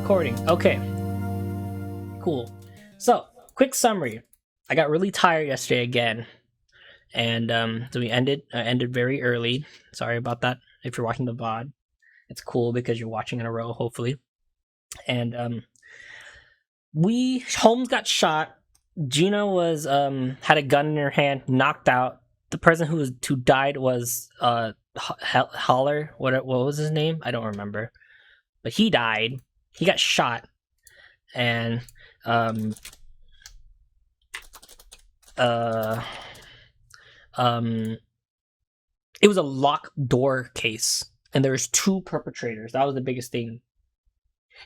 recording. Okay. Cool. So, quick summary. I got really tired yesterday again. And so we ended very early. Sorry about that if you're watching the VOD. It's cool because you're watching in a row, hopefully. And Holmes got shot. Gina was had a gun in her hand, knocked out. The person who died was Holler. What was his name? I don't remember. But he died. He got shot. And it was a locked door case, and there was 2 perpetrators. That was the biggest thing.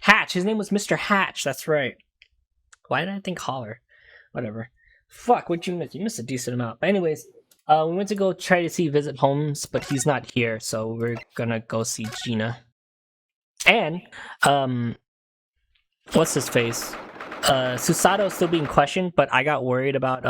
Hatch. His name was Mr. Hatch. That's right. Why did I think Holler? Whatever. Fuck, what'd you miss? You missed a decent amount. But anyways, we went to go try to visit Holmes, but he's not here, so we're gonna go see Gina. And, what's his face? Susato's still being questioned, but I got worried about,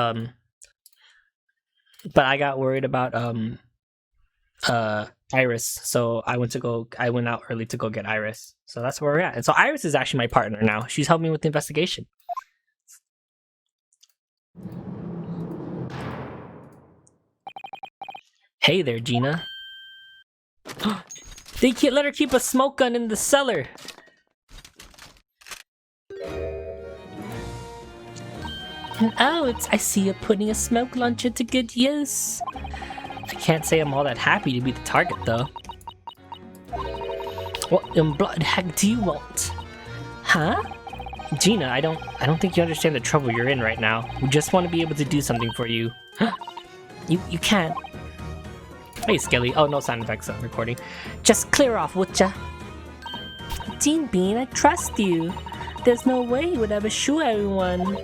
Iris, so I went out early to go get Iris. So that's where we're at. And so Iris is actually my partner now. She's helping me with the investigation. Hey there, Gina. They can't let her keep a smoke gun in the cellar. Oh, I see you're putting a smoke launcher to good use. I can't say I'm all that happy to be the target, though. What in blood heck do you want? Huh? Gina, I don't think you understand the trouble you're in right now. We just want to be able to do something for you. You can't. Hey, Skelly. Oh, no sound effects on recording. Just clear off, would ya? Jean Bean, I trust you. There's no way you would ever shoot everyone.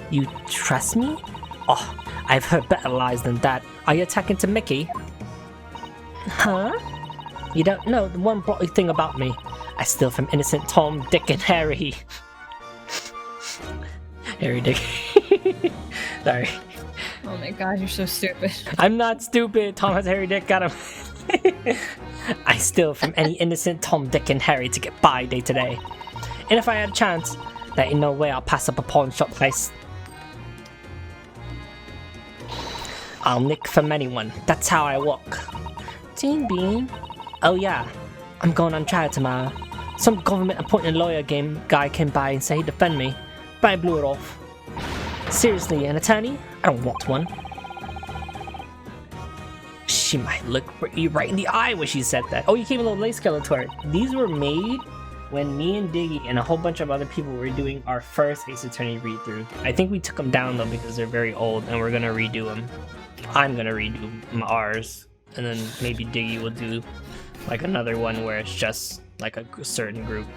You trust me? Oh, I've heard better lies than that. Are you attacking to Mickey? Huh? You don't know the one bloody thing about me. I steal from innocent Tom, Dick, and Harry. Harry, Dick. Sorry. Oh my god, you're so stupid. I'm not stupid. Tom has Harry, Dick, got him. I steal from any innocent Tom, Dick, and Harry to get by day to day. And if I had a chance, there ain't no way I'll pass up a pawn shop heist. I'll nick from anyone. That's how I walk. Jean Bean. Oh yeah, I'm going on trial tomorrow. Some government-appointed lawyer guy came by and said he'd defend me, but I blew it off. Seriously, an attorney? I don't want one. She might look you right in the eye when she said that. Oh, you came a little late, Skeletor. These were made when me and Diggy and a whole bunch of other people were doing our first Ace Attorney read-through. I think we took them down though because they're very old and we're gonna redo them. I'm gonna redo ours, and then maybe Diggy will do like another one where it's just like a certain group.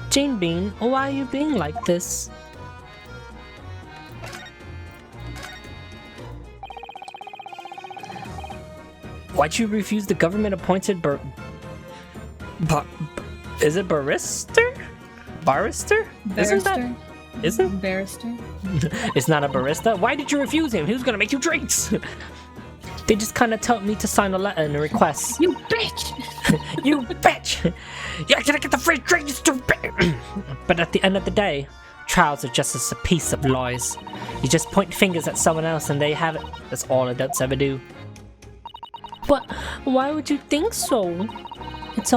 Jane Bean, why are you being like this? Why'd you refuse the government-appointed is it barrister? Barrister? Barrister? Isn't Barrister? It's not a barista. Why did you refuse him? He was gonna make you drinks. They just kind of told me to sign a letter and a request. You bitch! You bitch! You're gonna get the free drink, you stupid! But at the end of the day, trials are just a piece of lies. You just point fingers at someone else and they have it. That's all adults ever do. But why would you think so? It's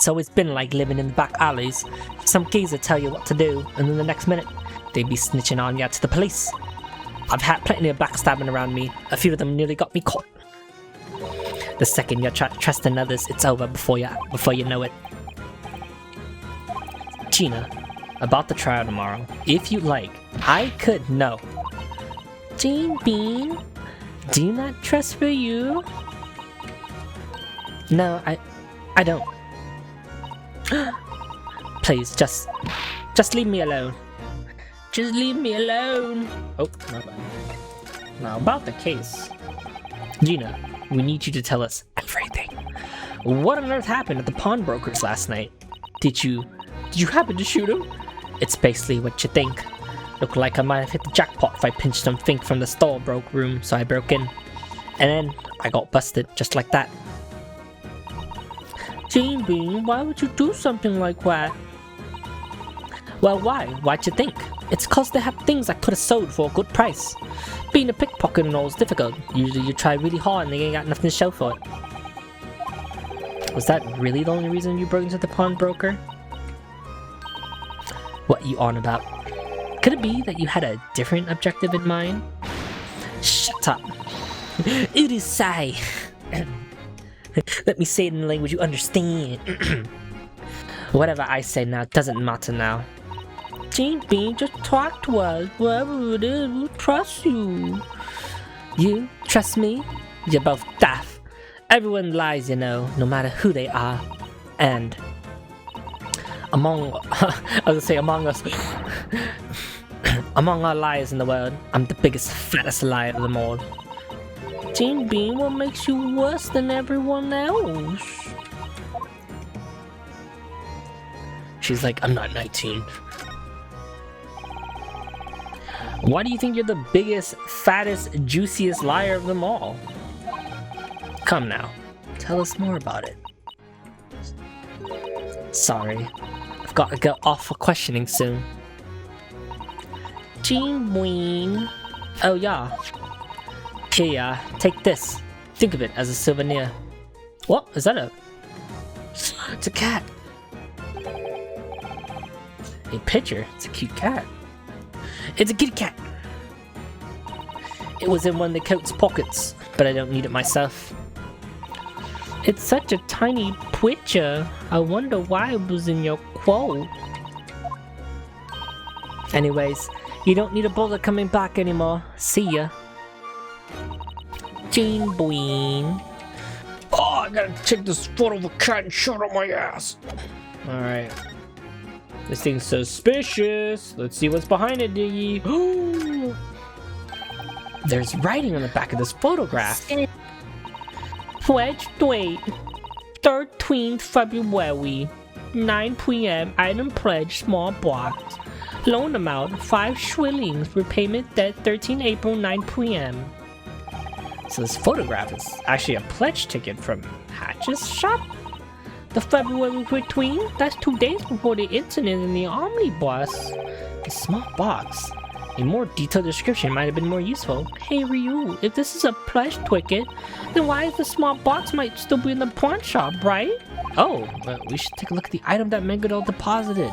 always been like living in the back alleys. Some geezer tell you what to do, and then the next minute, they'd be snitching on you to the police. I've had plenty of backstabbing around me. A few of them nearly got me caught. The second you try to trust in others, it's over before you know it. Gina, about the trial tomorrow, if you like, I could know. Jean Bean, do you not trust for you? No, I don't. Please, just leave me alone. Just leave me alone. Oh, not bad. Now about the case. Gina, we need you to tell us everything. What on earth happened at the pawnbrokers last night? Did you happen to shoot him? It's basically what you think. Looked like I might have hit the jackpot if I pinched some Fink from the store broke room, so I broke in. And then I got busted just like that. Gene Bean, why would you do something like that? Well, why? Why'd you think? It's 'cause they have things I could have sold for a good price. Being a pickpocket and all is difficult. Usually you try really hard and they ain't got nothing to show for it. Was that really the only reason you broke into the pawnbroker? What you on about? Could it be that you had a different objective in mind? Shut up. Urusai. Let me say it in a language you understand. Whatever I say now doesn't matter now. Gene Bean, just talk to us. Whatever it is, we'll trust you. You trust me? You're both daft. Everyone lies, you know, no matter who they are. And among us, among our liars in the world, I'm the biggest, fattest liar of them all. Gene Bean, what makes you worse than everyone else? She's like, I'm not 19. Why do you think you're the biggest, fattest, juiciest liar of them all? Come now, tell us more about it. Sorry, I've got to get off for questioning soon. Gene Bean. Oh yeah. Here, take this. Think of it as a souvenir. What? Is that a... It's a cat. A picture? It's a cute cat. It's a kitty cat. It was in one of the coat's pockets, but I don't need it myself. It's such a tiny picture. I wonder why it was in your quote. Anyways, you don't need a bother coming back anymore. See ya. Gene Bean. Oh, I gotta take this photo of a cat and shove it up my ass. Alright. This thing's suspicious. Let's see what's behind it, Diggy. There's writing on the back of this photograph. Pledge date 13th February, 9 p.m. Item pledge, small box. Loan amount 5 shillings. Repayment date 13 April, 9 p.m. So this photograph is actually a pledge ticket from Hatch's shop. The February 13th, that's 2 days before the incident in the omnibus. A small box. A more detailed description might have been more useful. Hey Ryu, if this is a pledge ticket, then why is the small box might still be in the pawn shop, right? Oh, well, we should take a look at the item that Megiddo deposited.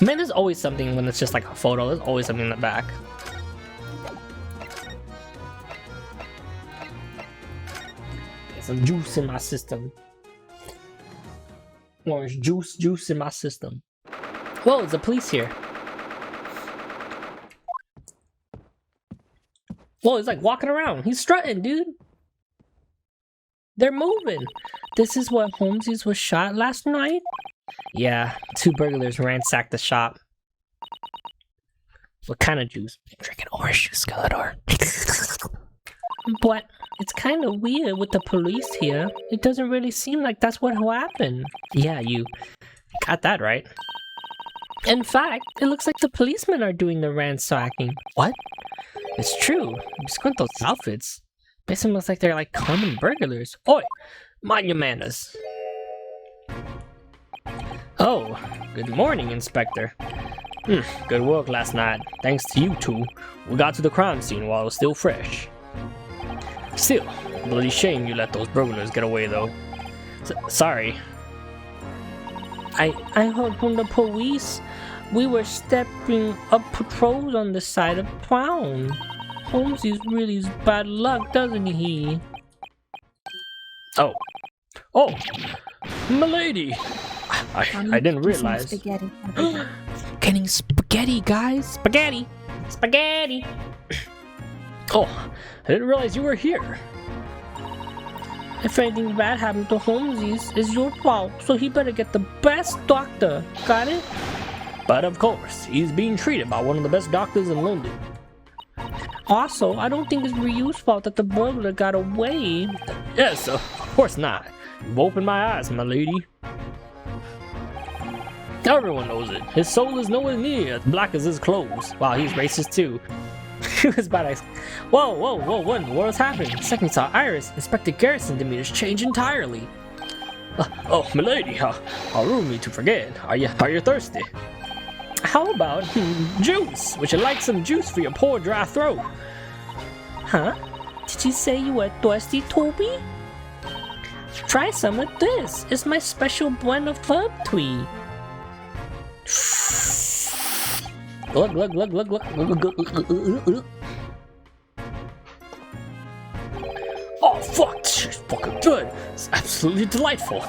Man, there's always something when it's just like a photo. There's always something in the back. Get some juice in my system. Orange juice in my system. Whoa, there's the police here. Whoa, he's like walking around. He's strutting, dude. They're moving. This is what Holmesies was shot last night? Yeah, 2 burglars ransacked the shop. What kind of juice? I'm drinking orange juice, Skeletor. But it's kind of weird with the police here. It doesn't really seem like that's what happened. Yeah, you got that right. In fact, it looks like the policemen are doing the ransacking. What? It's true. Just look at those outfits. Basically looks like they're like common burglars. Oi! Mind your manners. Oh, good morning, Inspector. Good work last night. Thanks to you two, we got to the crime scene while it was still fresh. Still, bloody shame you let those burglars get away though. Sorry. I heard from the police we were stepping up patrols on the side of town. Holmesy's really is bad luck, doesn't he? Oh, milady! I didn't realize. Spaghetti. Getting spaghetti, guys! Spaghetti! Spaghetti! Oh, I didn't realize you were here. If anything bad happened to Holmesy's, it's your fault, so he better get the best doctor. Got it? But of course, he's being treated by one of the best doctors in London. Also, I don't think it's Ryu's fault that the burglar got away. Yes, of course not. You've opened my eyes, my lady. Everyone knows it. His soul is nowhere near as black as his clothes. Wow, he's racist too. He was about to... Whoa, what in the world's happening? The second he saw Iris, Inspector Garrison demeanors changed entirely. Oh, milady, how rude me to forget. Are you thirsty? How about juice? Would you like some juice for your poor dry throat? Huh? Did you say you were thirsty, Toby? Try some of this. It's my special blend of herb tea. Glug glug glug glug glug. Oh fuck! This shit's fucking good. It's absolutely delightful.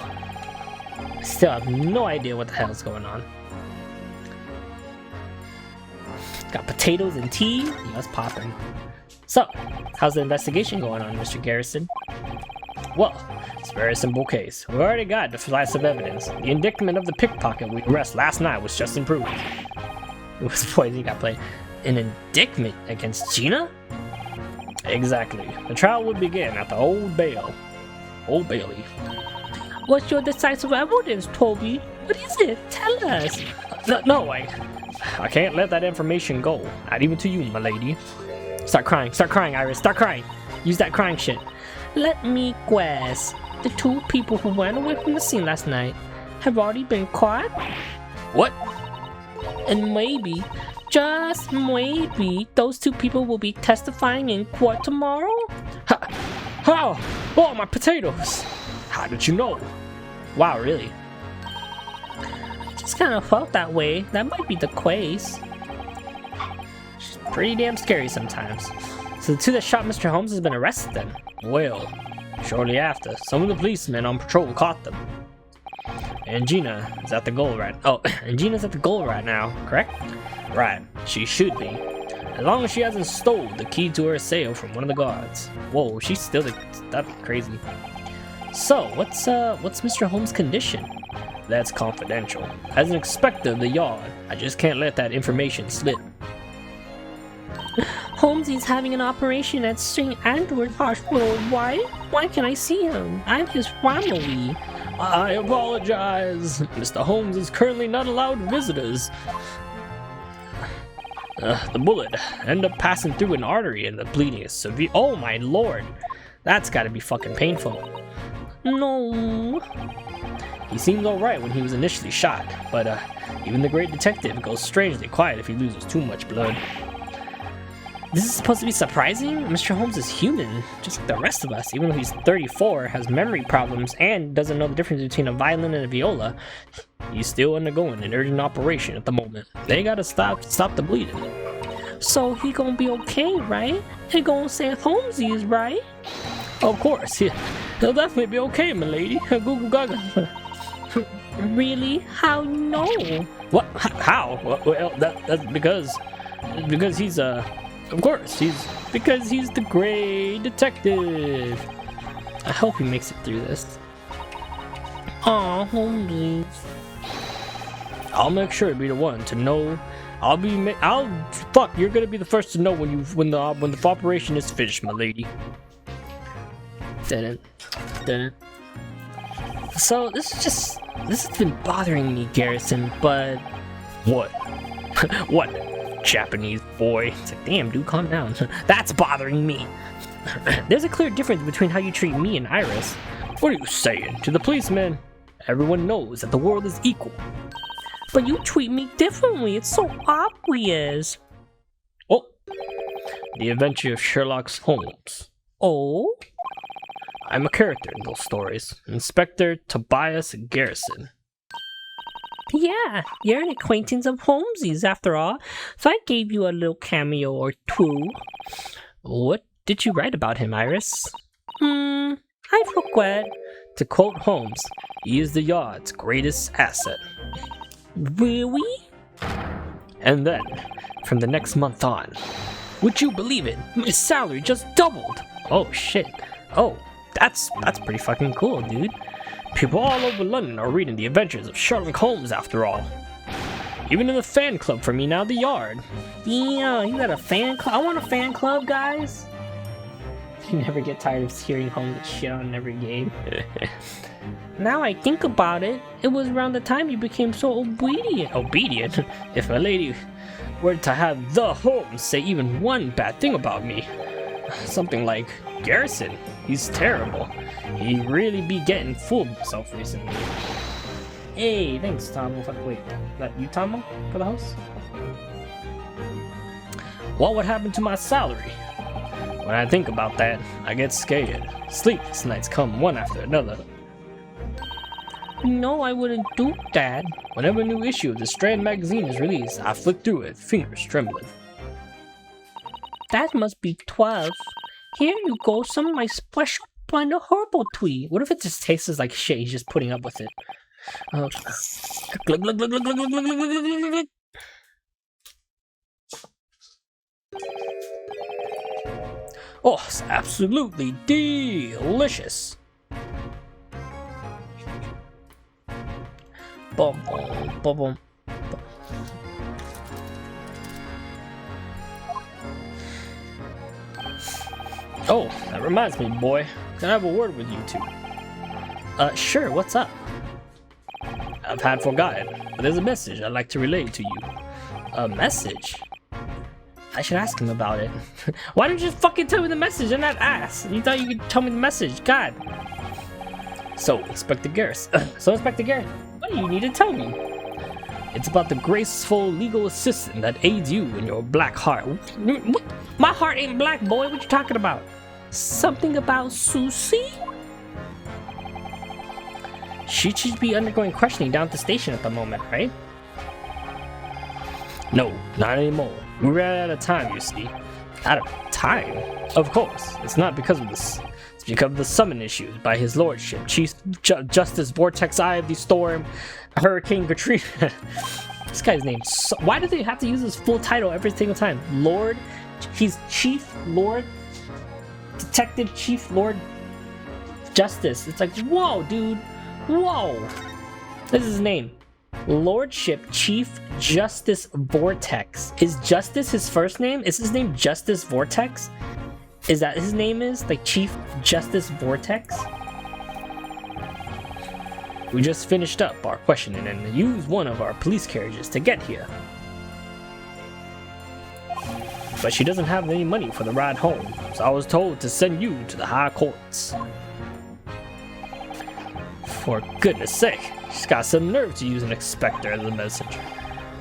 Still have no idea what the hell's going on. Got potatoes and tea. Let's pop in. So, how's the investigation going on, Mr. Garrison? Well, it's a very simple case. We already got the slice of evidence. The indictment of the pickpocket we arrested last night was just improved. It was poison got played. An indictment against Gina? Exactly. The trial would begin at the Old Bailey. What's your decisive evidence, Toby? What is it? Tell us. No, I can't let that information go. Not even to you, my lady. Start crying, Iris. Start crying. Use that crying shit. Let me guess. The two people who ran away from the scene last night have already been caught? What? And maybe, just maybe, those two people will be testifying in court tomorrow? How? Oh, my potatoes! How did you know? Wow, really? Just kind of felt that way. That might be the case. She's pretty damn scary sometimes. So the two that shot Mr. Holmes has been arrested then? Well, shortly after, some of the policemen on patrol caught them. And Gina is at the goal right. Oh, and Gina's at the goal right now, correct? Right, she should be. As long as she hasn't stole the key to her sale from one of the guards. Whoa, she's still that's crazy. So, what's Mr. Holmes' condition? That's confidential. As an inspector of the yard, I just can't let that information slip. Holmesy's having an operation at St. Andrew's Hospital. Why? Why can't I see him? I'm his family. I apologize. Mr. Holmes is currently not allowed visitors. The bullet ended up passing through an artery and the bleeding is severe. Oh my lord. That's gotta be fucking painful. No. He seemed alright when he was initially shot, but even the great detective goes strangely quiet if he loses too much blood. This is supposed to be surprising? Mr. Holmes is human, just like the rest of us. Even though he's 34, has memory problems, and doesn't know the difference between a violin and a viola, he's still undergoing an urgent operation at the moment. They gotta stop the bleeding. So he gonna be okay, right? He gonna say Holmesies, right? Of course, he'll definitely be okay, milady. Goo gaga. Really? How no? What? How? Well, that's because he's Of course, because he's the great detective. I hope he makes it through this. Aw, Holmesies. I'll make sure to be the one to know. Fuck, you're gonna be the first to know when the operation is finished, my lady. Didn't. So this has been bothering me, Garrison, but what? What? Japanese boy. It's like, damn, dude, calm down. That's bothering me. There's a clear difference between how you treat me and Iris. What are you saying? To the policeman, everyone knows that the world is equal. But you treat me differently. It's so obvious. Oh, the adventure of Sherlock Holmes. Oh? I'm a character in those stories. Inspector Tobias Garrison. Yeah, you're an acquaintance of Holmesy's after all, so I gave you a little cameo or two. What did you write about him, Iris? I forget. To quote Holmes, he is the yard's greatest asset. Really? And then, from the next month on, would you believe it? My salary just doubled! Oh shit. Oh, that's pretty fucking cool, dude. People all over London are reading the adventures of Sherlock Holmes after all. Even in the fan club for me now, the yard. Yeah, you got a fan club? I want a fan club, guys. You never get tired of hearing Holmes shit on every game. Now I think about it, it was around the time you became so obedient. Obedient? If a lady were to have the Holmes say even one bad thing about me, something like Garrison. He's terrible. He really be getting full of himself recently. Hey, thanks, Tomo. Wait, that you, Tomo, for the host? What would happen to my salary? When I think about that, I get scared. Sleepless nights come one after another. No, I wouldn't do that. Whenever a new issue of the Strand magazine is released, I flick through it, fingers trembling. That must be 12. Here you go, some of my special blend of herbal tea. What if it just tastes like shit? He's just putting up with it. Glug, glug, glug, glug, glug, glug, glug, glug, glug, glug. Oh, it's absolutely delicious. Boom, boom, boom, boom. Oh, that reminds me, boy. Can I have a word with you two? Sure, what's up? I've had forgotten, but there's a message I'd like to relay to you. A message? I should ask him about it. Why didn't you just fucking tell me the message and not ask? You thought you could tell me the message, God. So, Inspector Garrison. What do you need to tell me? It's about the graceful legal assistant that aids you in your black heart. What? My heart ain't black, boy. What you talking about? Something about Susie? She should be undergoing questioning down at the station at the moment, right? No, not anymore. We ran out of time, you see. Out of time? Of course. It's not because of this. It's because of the summon issues by his lordship, Chief Justice Vortex Eye of the Storm, Hurricane Katrina. This guy's name. Why do they have to use his full title every single time? Lord? He's Chief Lord? Detective Chief Lord Justice. It's like, whoa, dude. Whoa. This is his name. Lordship Chief Justice Vortex. Is Justice his first name? Is his name Justice Vortex? Is that his name is? Like Chief Justice Vortex? We just finished up our questioning and used one of our police carriages to get here. But she doesn't have any money for the ride home, so I was told to send you to the high courts. For goodness sake, she's got some nerve to use an inspector as a messenger.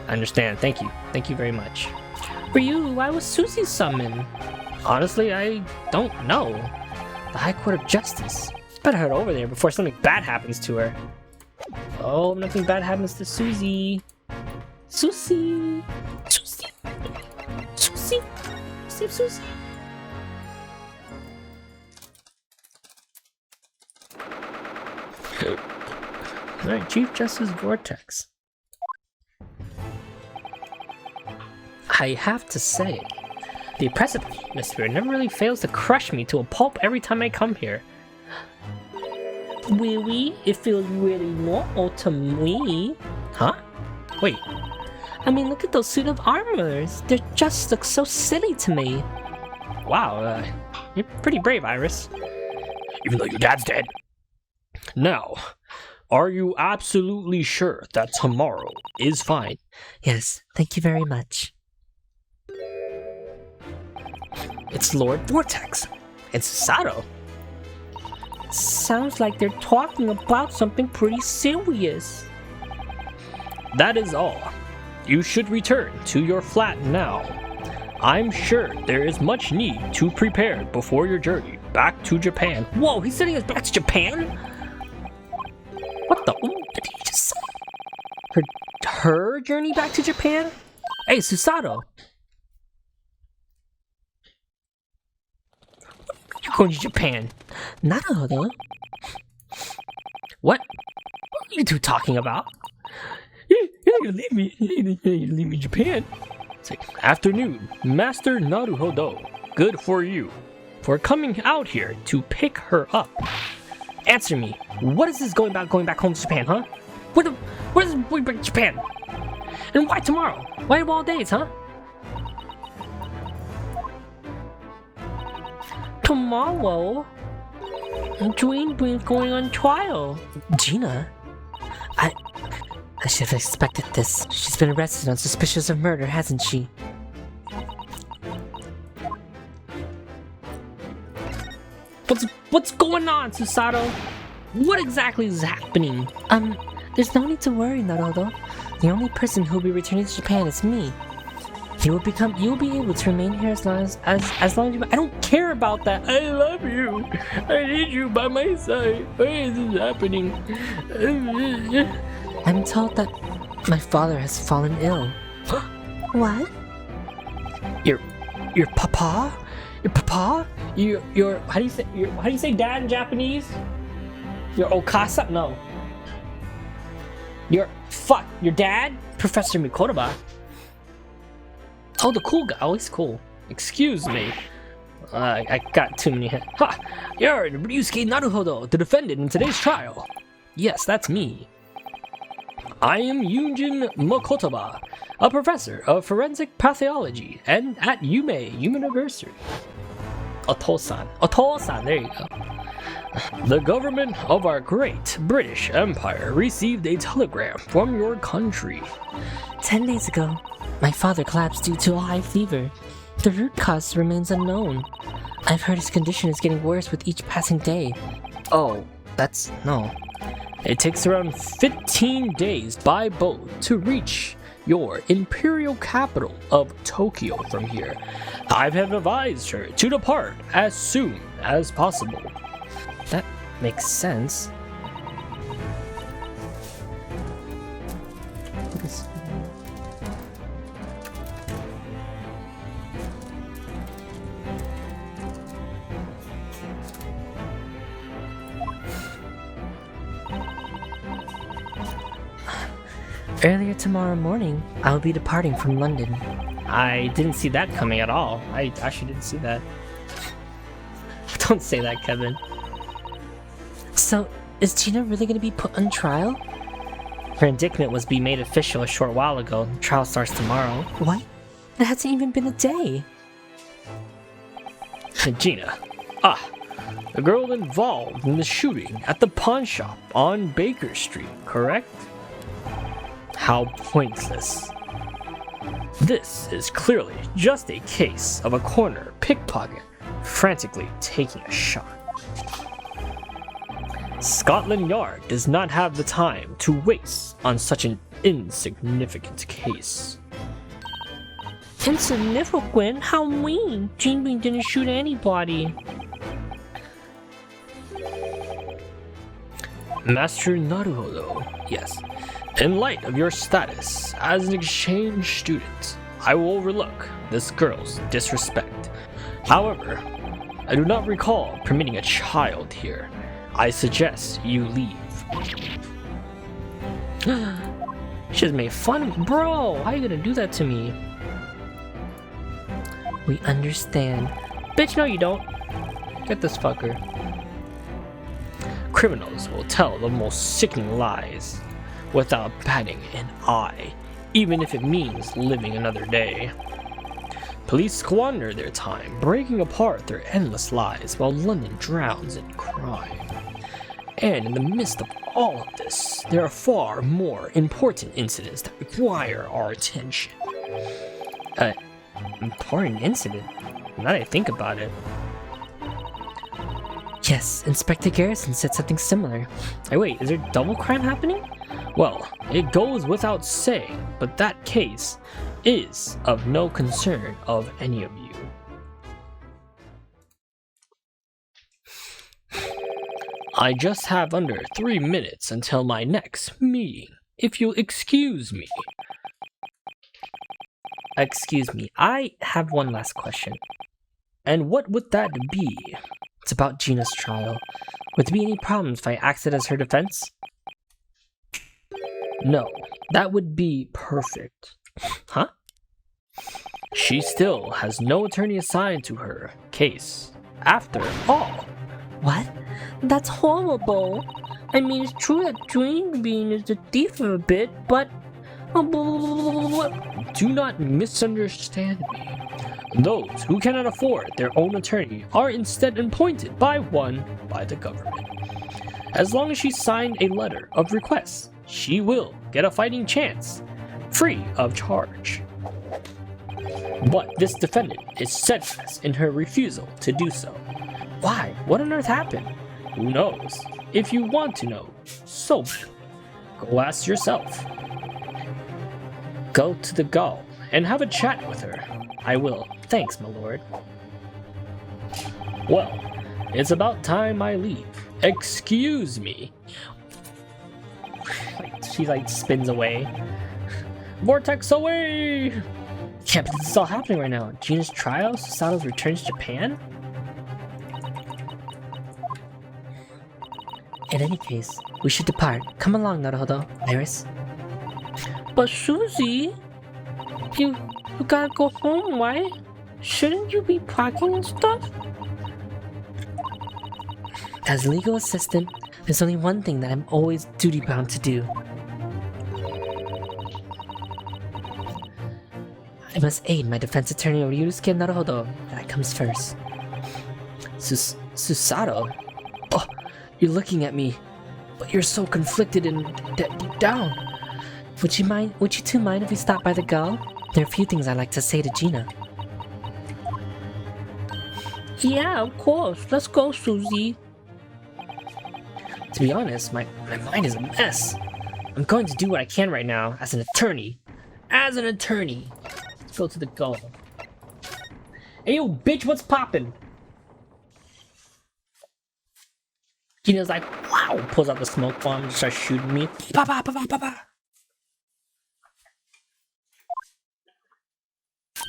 I understand, thank you. Thank you very much. For you, why was Susie summoned? Honestly, I don't know. The High Court of Justice. Better head over there before something bad happens to her. Oh, nothing bad happens to Susie. Susie. Susie. Susie. Save Susie. Alright, Chief Justice Vortex. I have to say, the oppressive atmosphere never really fails to crush me to a pulp every time I come here. Really? It feels really normal to me. Huh? Wait. I mean, look at those suit of armors. They just look so silly to me. Wow, you're pretty brave, Iris. Even though your dad's dead. Now, are you absolutely sure that tomorrow is fine? Yes, thank you very much. It's Lord Vortex. It's Sato. Sounds like they're talking about something pretty serious. That is all. You should return to your flat now. I'm sure there is much need to prepare before your journey back to Japan. Whoa, he's sending us back to Japan? What the? What did he just say? Her journey back to Japan? Hey, Susato. You're going to Japan. Naruhodo. What? What are you two talking about? You're not gonna leave me. You're not gonna leave me in Japan. It's like, afternoon, Master Naruhodo. Good for you. For coming out here to pick her up. Answer me. What is this going back home to Japan, huh? What is going back to Japan? And why tomorrow? Why of all days, huh? Tomorrow? Dwayne's going on trial. Gina? I should have expected this. She's been arrested on suspicion of murder, hasn't she? What's going on, Susato? What exactly is happening? There's no need to worry, Naruto. The only person who will be returning to Japan is me. You will be able to remain here as long as you. I don't care about that. I love you. I need you by my side. Why is this happening? I'm told that my father has fallen ill. What? Your papa? Your papa? Your how do you say dad in Japanese? Your okasa? No. Your dad? Professor Mikotoba. Oh, the cool guy. Oh, he's cool. Excuse me. I got too many hits. Ha! You're Ryusuke Naruhodo, the defendant in today's trial. Yes, that's me. I am Yunjin Makotoba, a professor of forensic pathology and at Yume University. Otosan, there you go. The government of our great British Empire received a telegram from your country. 10 days ago, my father collapsed due to a high fever. The root cause remains unknown. I've heard his condition is getting worse with each passing day. Oh, no. It takes around 15 days by boat to reach your imperial capital of Tokyo from here. I have advised her to depart as soon as possible. That makes sense. Earlier tomorrow morning, I'll be departing from London. I didn't see that coming at all. I actually didn't see that. Don't say that, Kevin. So, is Gina really going to be put on trial? Her indictment was being made official a short while ago. The trial starts tomorrow. What? It hasn't even been a day. Gina. The girl involved in the shooting at the pawn shop on Baker Street, correct? How pointless. This is clearly just a case of a corner pickpocket frantically taking a shot. Scotland Yard does not have the time to waste on such an insignificant case. Insignificant? How mean! Jinbei didn't shoot anybody. Master Naruhodo, yes. In light of your status as an exchange student, I will overlook this girl's disrespect. However, I do not recall permitting a child here. I suggest you leave. She just made fun of me. Bro, how you gonna do that to me? We understand. Bitch, no you don't. Get this fucker. Criminals will tell the most sickening lies without batting an eye, even if it means living another day. Police squander their time breaking apart their endless lies while London drowns in crime. And in the midst of all of this, there are far more important incidents that require our attention. Important incident? Now that I think about it. Yes, Inspector Garrison said something similar. Hey, wait, is there double crime happening? Well, it goes without saying, but that case is of no concern of any of you. I just have under 3 minutes until my next meeting, if you'll excuse me. Excuse me, I have one last question. And what would that be? It's about Gina's trial. Would there be any problems if I acted as her defense? No, that would be perfect. Huh? She still has no attorney assigned to her case, after all. What? That's horrible. I mean, it's true that Dream Bean is a thief of a bit, but... Do not misunderstand me. Those who cannot afford their own attorney are instead appointed by the government. As long as she signed a letter of request, she will get a fighting chance, free of charge. But this defendant is steadfast in her refusal to do so. Why? What on earth happened? Who knows? If you want to know, so go ask yourself. Go to the gull and have a chat with her. I will. Thanks, my lord. Well, it's about time I leave. Excuse me. She spins away. Vortex away! Yeah, but this is all happening right now. Gina's trial, Susato's return to Japan? In any case, we should depart. Come along, Naruhodo, Iris. But Susie, you gotta go home, right? Shouldn't you be packing and stuff? As legal assistant, there's only one thing that I'm always duty-bound to do. I must aid my defense attorney Ryusuke Naruhodo. That comes first. Susato? Oh, you're looking at me, but you're so conflicted and deep down. Would you two mind if we stop by the gull? There are a few things I'd like to say to Gina. Yeah, of course. Let's go, Susie. To be honest, my mind is a mess. I'm going to do what I can right now as an attorney. As an attorney. Let's go to the gull. Hey, yo, bitch, what's poppin'? Gina's like, wow, pulls out the smoke bomb and starts shooting me. Pa pa pa pa pa pa.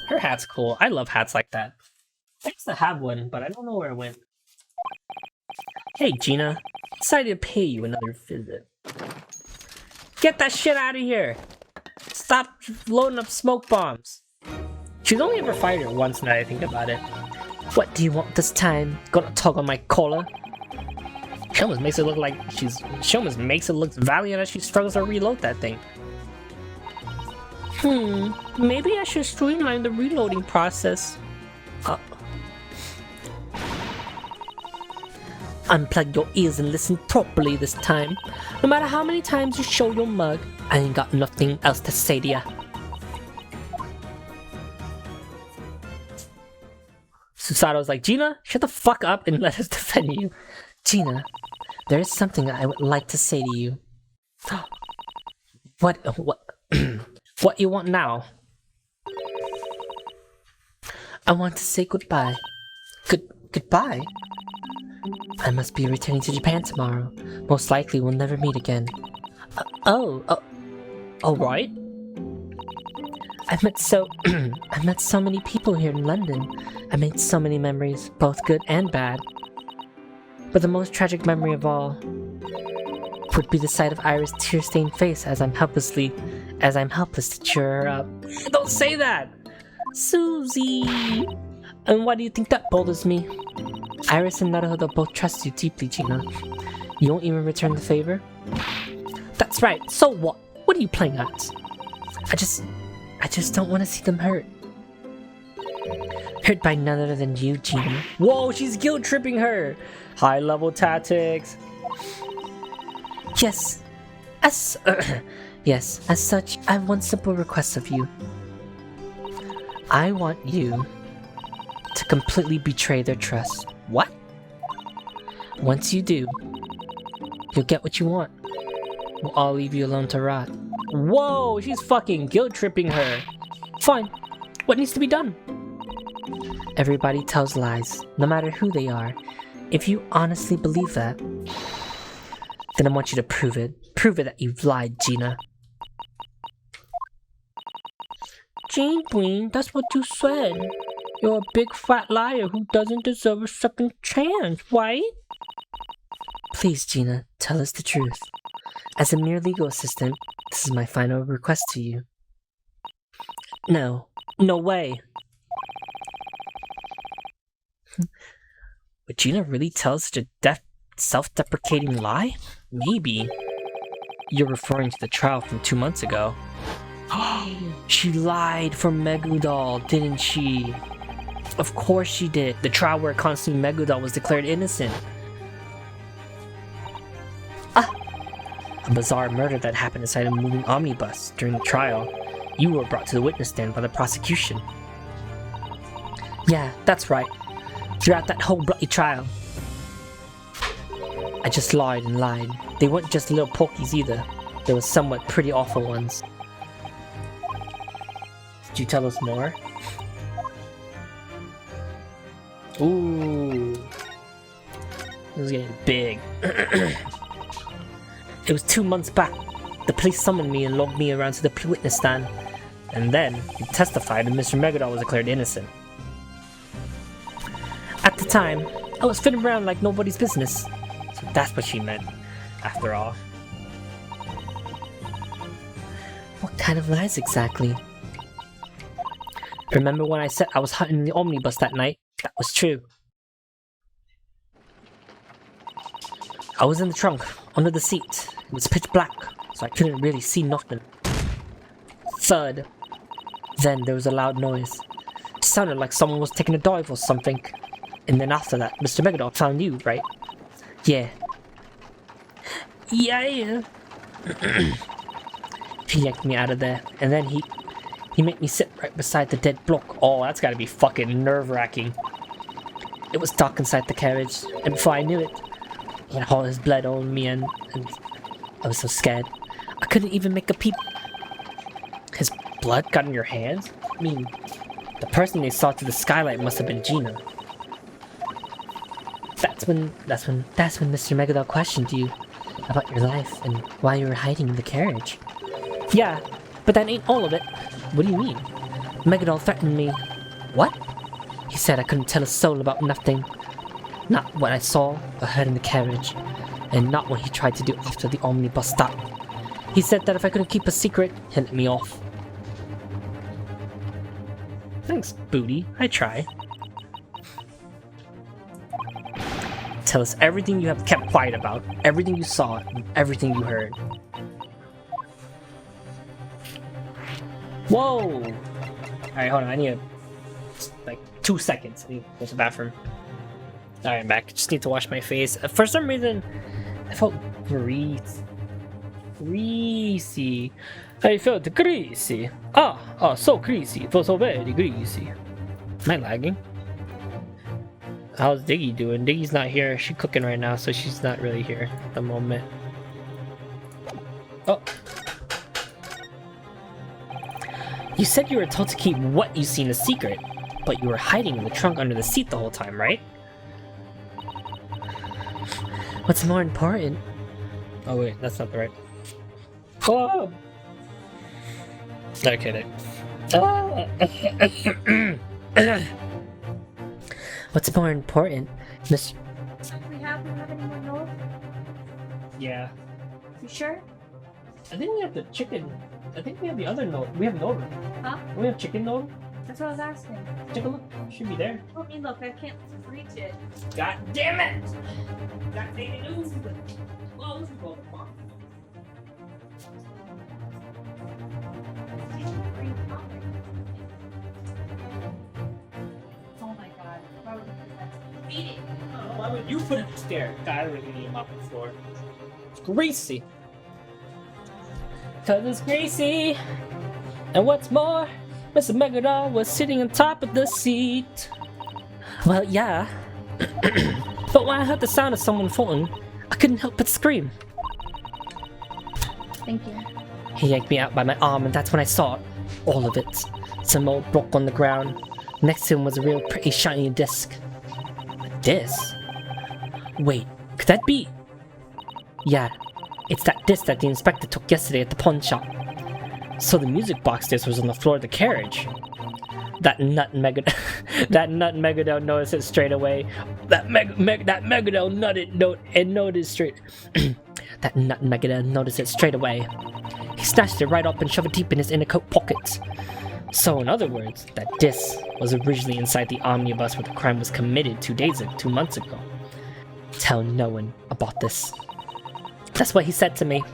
Her hat's cool. I love hats like that. I used to have one, but I don't know where it went. Hey, Gina. Decided to pay you another visit. Get that shit out of here! Stop loading up smoke bombs. She's only ever fired her once now that I think about it. What do you want this time? Gonna tug on my collar. She almost makes it look like she almost makes it look valiant as she struggles to reload that thing. Maybe I should streamline the reloading process. Unplug your ears and listen properly this time. No matter how many times you show your mug, I ain't got nothing else to say to ya. Susato's like, Gina, shut the fuck up and let us defend you. Gina, there is something I would like to say to you. What what you want now? I want to say goodbye. Goodbye? I must be returning to Japan tomorrow. Most likely we'll never meet again. Alright. I've met so many people here in London. I made so many memories, both good and bad. But the most tragic memory of all would be the sight of Iris' tear-stained face as I'm helpless to cheer her up. Don't say that! Susie! And why do you think that bothers me? Iris and Naruhodo both trust you deeply, Gina. You won't even return the favor? That's right, so what? What are you playing at? I just don't want to see them hurt. Hurt by none other than you, Gina. Whoa, she's guilt-tripping her! High-level tactics. Yes. As such, I have one simple request of you. I want you to completely betray their trust. What? Once you do, you'll get what you want. We'll all leave you alone to rot. Whoa, she's fucking guilt-tripping her. Fine. What needs to be done? Everybody tells lies, no matter who they are. If you honestly believe that, then I want you to prove it. Prove it that you've lied, Gina. Jane Queen, that's what you said. You're a big fat liar who doesn't deserve a second chance, right? Please, Gina, tell us the truth. As a mere legal assistant, this is my final request to you. No way. Would Gina really tell such a self-deprecating lie? Maybe. You're referring to the trial from 2 months ago. She lied for Megudol, didn't she? Of course she did. The trial where Constantine Megudol was declared innocent. A bizarre murder that happened inside a moving omnibus during the trial. You were brought to the witness stand by the prosecution. Yeah, that's right. Throughout that whole bloody trial, I just lied and lied. They weren't just little pokies either. They were somewhat pretty awful ones. Could you tell us more? Ooh. This is getting big. It was 2 months back. The police summoned me and logged me around to the witness stand. And then, he testified and Mr. Megadol was declared innocent. At the time, I was fitting around like nobody's business. So that's what she meant, after all. What kind of lies exactly? Remember when I said I was hunting the omnibus that night? That was true. I was in the trunk, under the seat. It was pitch black, so I couldn't really see nothing. Thud. Then there was a loud noise. It sounded like someone was taking a dive or something. And then after that, Mr. Megadol found you, right? Yeah. Yeah. He yanked me out of there, and then he made me sit right beside the dead block. Oh, that's gotta be fucking nerve-wracking. It was dark inside the carriage, and before I knew it, he had all his blood on me, and I was so scared. I couldn't even make a peep. His blood got in your hands? I mean, the person they saw through the skylight must have been Gina. That's when Mr. Megadol questioned you about your life and why you were hiding in the carriage. Yeah, but that ain't all of it. What do you mean? Megadol threatened me. What? He said I couldn't tell a soul about nothing. Not what I saw or heard in the carriage, and not what he tried to do after the omnibus stopped. He said that if I couldn't keep a secret, he'd let me off. Thanks, Booty. I try. Tell us everything you have kept quiet about, everything you saw, and everything you heard. Whoa! Alright, hold on, I need like 2 seconds. I need to go to the bathroom. Alright, I'm back. Just need to wash my face. For some reason, I felt greasy. I felt greasy. So greasy. It was so very greasy. Am I lagging? How's Diggy doing? Diggy's not here. She's cooking right now, so she's not really here at the moment. Oh. You said you were told to keep what you seen a secret, but you were hiding in the trunk under the seat the whole time, right? What's more important? Oh wait, that's not the right. Oh! Okay, what's more important, Miss? We have any more notes? Yeah. You sure? I think we have the chicken. I think we have the other note. We have note. Huh? We have chicken note. That's what I was asking. Take a look. Should be there. Let me look. I can't reach it. God damn it! Got dated news. Well, this is going on. Oh my god. Why would you do that? Beat it. Why would you put it there? God, I would need him off the floor. It's greasy. Cause it's greasy. And what's more, Mr. Megadol was sitting on top of the seat. Well, yeah. But when I heard the sound of someone falling, I couldn't help but scream. Thank you. He yanked me out by my arm, and that's when I saw it. All of it. Some old block on the ground. Next to him was a real pretty shiny disc. A disc? Wait, could that be? Yeah, it's that disc that the inspector took yesterday at the pawn shop. So the music box disc was on the floor of the carriage. That nut Megadol noticed it straight away. That Megadol noticed straight. That nut Megadol noticed it straight away. He snatched it right up and shoved it deep in his inner coat pocket. So in other words, that disc was originally inside the omnibus where the crime was committed 2 months ago. Tell no one about this. That's what he said to me.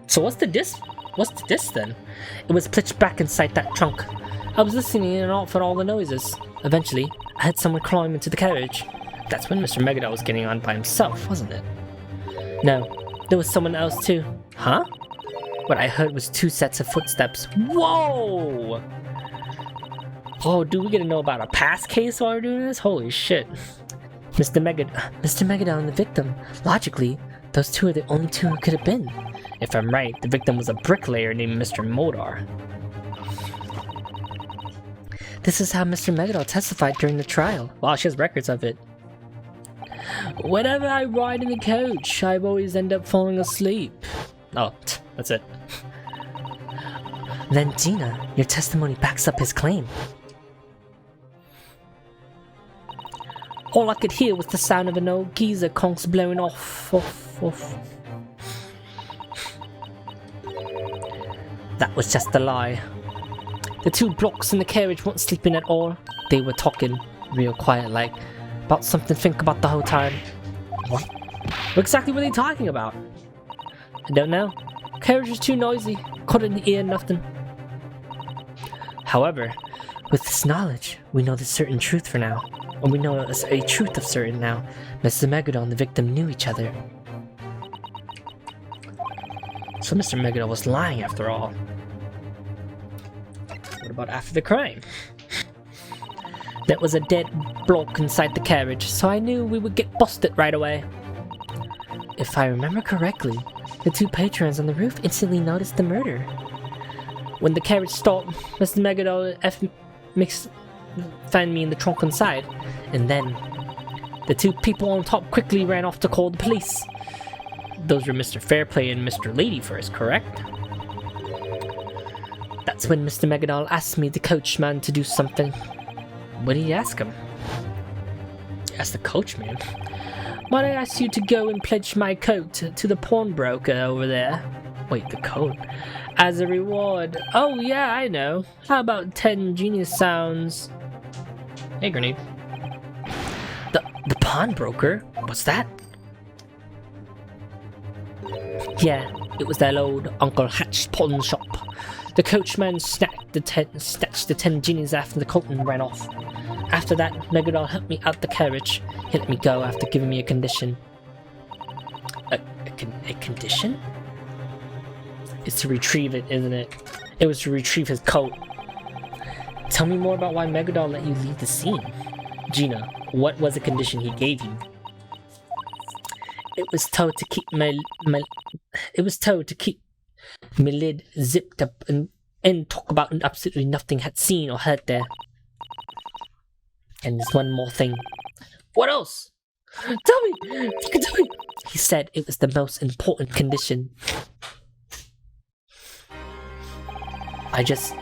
So what's the disc? What's the disc then? It was pitched back inside that trunk. I was listening in and out for all the noises. Eventually, I heard someone climb into the carriage. That's when Mr. Megadol was getting on by himself, wasn't it? No, there was someone else too. Huh? What I heard was 2 sets of footsteps. Whoa! Oh, do we get to know about a past case while we're doing this? Holy shit. Mr. Megadon and the victim. Logically, those two are the only two who could have been. If I'm right, the victim was a bricklayer named Mr. Modar. This is how Mr. Megadon testified during the trial. Wow, she has records of it. Whenever I ride in the coach, I always end up falling asleep. Oh, that's it. Then Gina, your testimony backs up his claim. All I could hear was the sound of an old geezer conch blowing off. That was just a lie. The two blocks in the carriage weren't sleeping at all. They were talking, real quiet like, about something to think about the whole time. What exactly were they talking about? I don't know. Carriage was too noisy. Couldn't hear nothing. However, with this knowledge, we know the certain truth for now. And we know a truth of certain now. Mr. Megadon and the victim knew each other. So Mr. Megadon was lying after all. What about after the crime? There was a dead bloke inside the carriage, so I knew we would get busted right away. If I remember correctly, the two patrons on the roof instantly noticed the murder. When the carriage stopped, Mr. Megadon found me in the trunk inside, and then the two people on top quickly ran off to call the police. Those were Mr. Fairplay and Mr. Ladyfirst, correct? That's when Mr. Megadon asked me, the coachman, to do something. What did he ask him? He asked the coachman? Might I ask you to go and pledge my coat to the pawnbroker over there? Wait, the coat? As a reward. Oh yeah, I know. How about 10 genius sounds? Hey, grenade. The pawnbroker? What's that? Yeah, it was that old Uncle Hatch's pawn shop. The coachman snatched the 10 genies after the coat and ran off. After that, Megadon helped me out the carriage. He let me go after giving me a condition. A condition? It's to retrieve it, isn't it? It was to retrieve his coat. Tell me more about why Megadon let you leave the scene. Gina, what was the condition he gave you? It was told to keep my lid zipped up and talk about absolutely nothing had seen or heard there. And there's one more thing. What else? Tell me! You can tell me! He said it was the most important condition. I just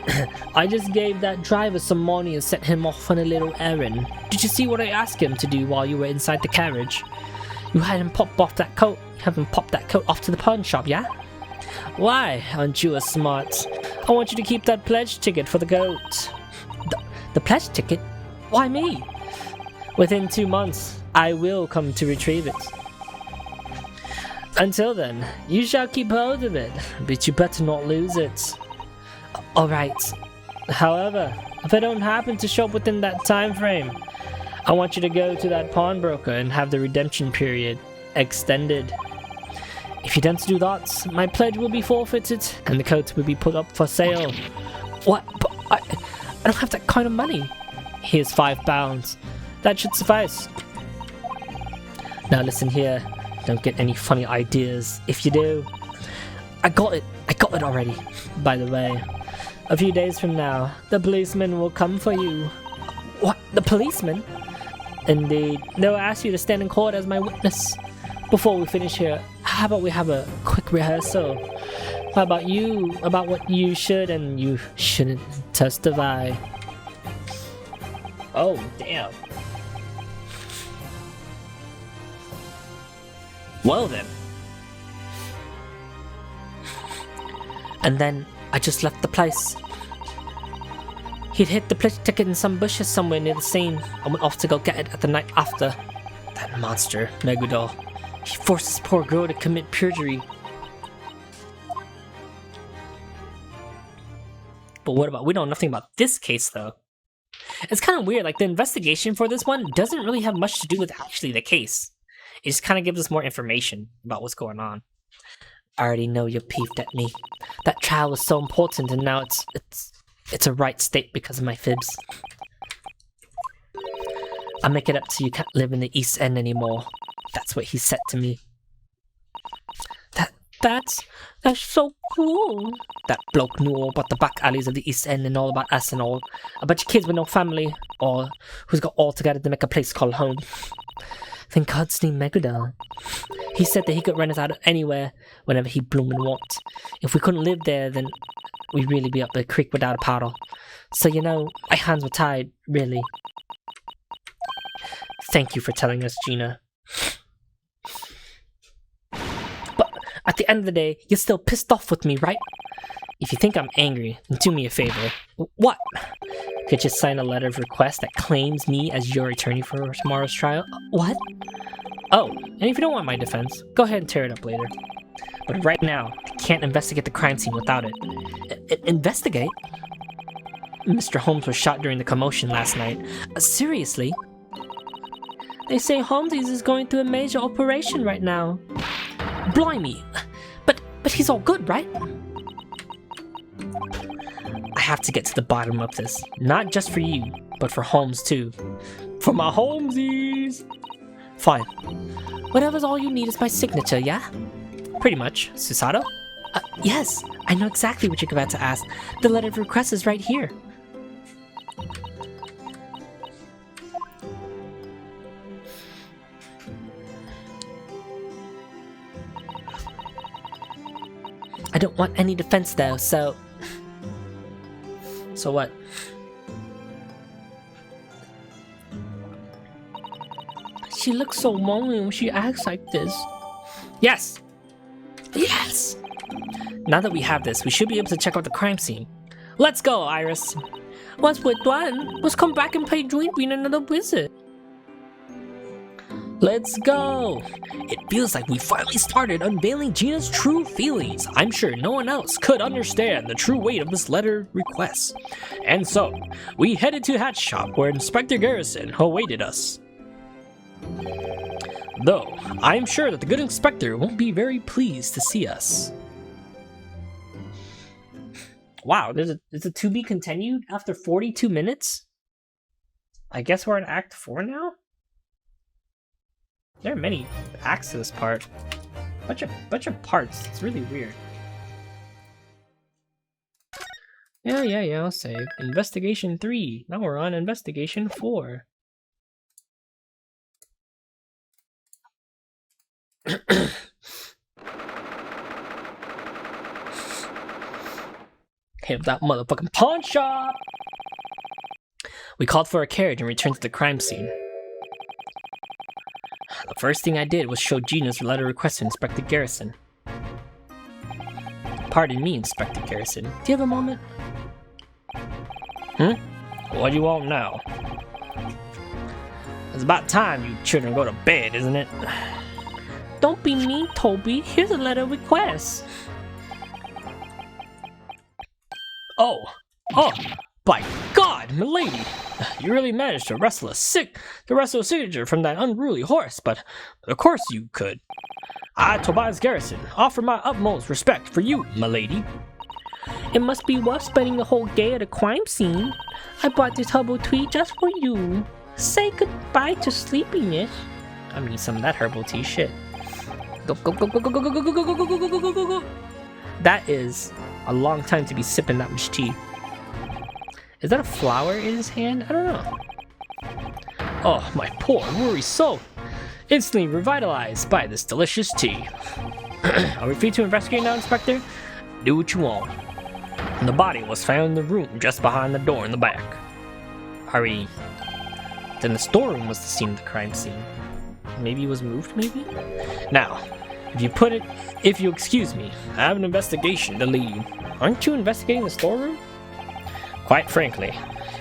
gave that driver some money and sent him off on a little errand. Did you see what I asked him to do while you were inside the carriage? You had him pop off that coat. You have him pop that coat off to the pawn shop, yeah? Why aren't you a smart? I want you to keep that pledge ticket for the coat. The pledge ticket? Why me? Within 2 months, I will come to retrieve it. Until then, you shall keep hold of it, but you better not lose it. Alright. However, if I don't happen to show up within that time frame, I want you to go to that pawnbroker and have the redemption period extended. If you don't do that, my pledge will be forfeited and the coat will be put up for sale. What? But I don't have that kind of money. Here's £5. That should suffice. Now listen here. Don't get any funny ideas. If you do, I got it already. By the way, a few days from now, the policeman will come for you. What? The policeman? Indeed. They'll ask you to stand in court as my witness. Before we finish here, how about we have a quick rehearsal? How about you? About what you should and you shouldn't testify. Oh, damn. Well then. And then I just left the place. He'd hid the pledge ticket in some bushes somewhere near the scene. I went off to go get it at the night after. That monster, Megudor. He forced this poor girl to commit perjury. But what about, we know nothing about this case though. It's kind of weird, like the investigation for this one doesn't really have much to do with actually the case. It just kind of gives us more information about what's going on. I already know you're peeved at me. That trial was so important and now it's It's a right state because of my fibs. I'll make it up so you can't live in the East End anymore. That's what he said to me. That's so cool. That bloke knew all about the back alleys of the East End and all about us and all. A bunch of kids with no family, or who's got all together to make a place called home. Thank God's name Megadol. He said that he could rent us out of anywhere whenever he bloomin' want. If we couldn't live there, then we'd really be up the creek without a paddle. So you know, my hands were tied, really. Thank you for telling us, Gina. But at the end of the day, you're still pissed off with me, right? If you think I'm angry, then do me a favor. What? Could you sign a letter of request that claims me as your attorney for tomorrow's trial? What? Oh, and if you don't want my defense, go ahead and tear it up later. But right now, I can't investigate the crime scene without it. Investigate? Mr. Holmes was shot during the commotion last night. Seriously? They say Holmesies is going through a major operation right now. Blimey! But he's all good, right? I have to get to the bottom of this. Not just for you, but for Holmes too. For my Holmesies! Fine. Whatever's all you need is my signature, yeah? Pretty much. Susato? Yes, I know exactly what you're about to ask. The letter of request is right here. I don't want any defense though, so... So what? She looks so lonely when she acts like this. Yes! Yes! Now that we have this, we should be able to check out the crime scene. Let's go, Iris! Once we're done, let's come back and play Dream Being another visit. Let's go! It feels like we finally started unveiling Gina's true feelings. I'm sure no one else could understand the true weight of this letter request. And so, we headed to Hat's shop where Inspector Garrison awaited us. Though, I'm sure that the good inspector won't be very pleased to see us. Wow, there's a to be continued after 42 minutes? I guess we're in Act 4 now? There are many acts to this part. Bunch of parts. It's really weird. Yeah, I'll save. Investigation 3. Now we're on Investigation 4. Hit that motherfucking pawn shop! We called for a carriage and returned to the crime scene. The first thing I did was show Gina's letter request to Inspector Garrison. Pardon me, Inspector Garrison. Do you have a moment? What do you want now? It's about time you children go to bed, isn't it? Don't be mean, Toby. Here's a letter of request. Oh, by God, milady! You really managed to wrestle a signature from that unruly horse, but of course you could. I, Tobias Garrison, offer my utmost respect for you, milady. It must be rough spending the whole day at a crime scene. I bought this herbal tea just for you. Say goodbye to sleepiness. I mean, some of that herbal tea, shit. Go. That is a long time to be sipping that much tea. Is that a flower in his hand? I don't know. Oh, my poor worried soul. Instantly revitalized by this delicious tea. Are we free to investigate now, Inspector? Do what you want. The body was found in the room just behind the door in the back. Are we... Then the storeroom was the scene of the crime scene. Maybe it was moved, maybe? Now, if you excuse me, I have an investigation to lead. Aren't you investigating the storeroom? Quite frankly,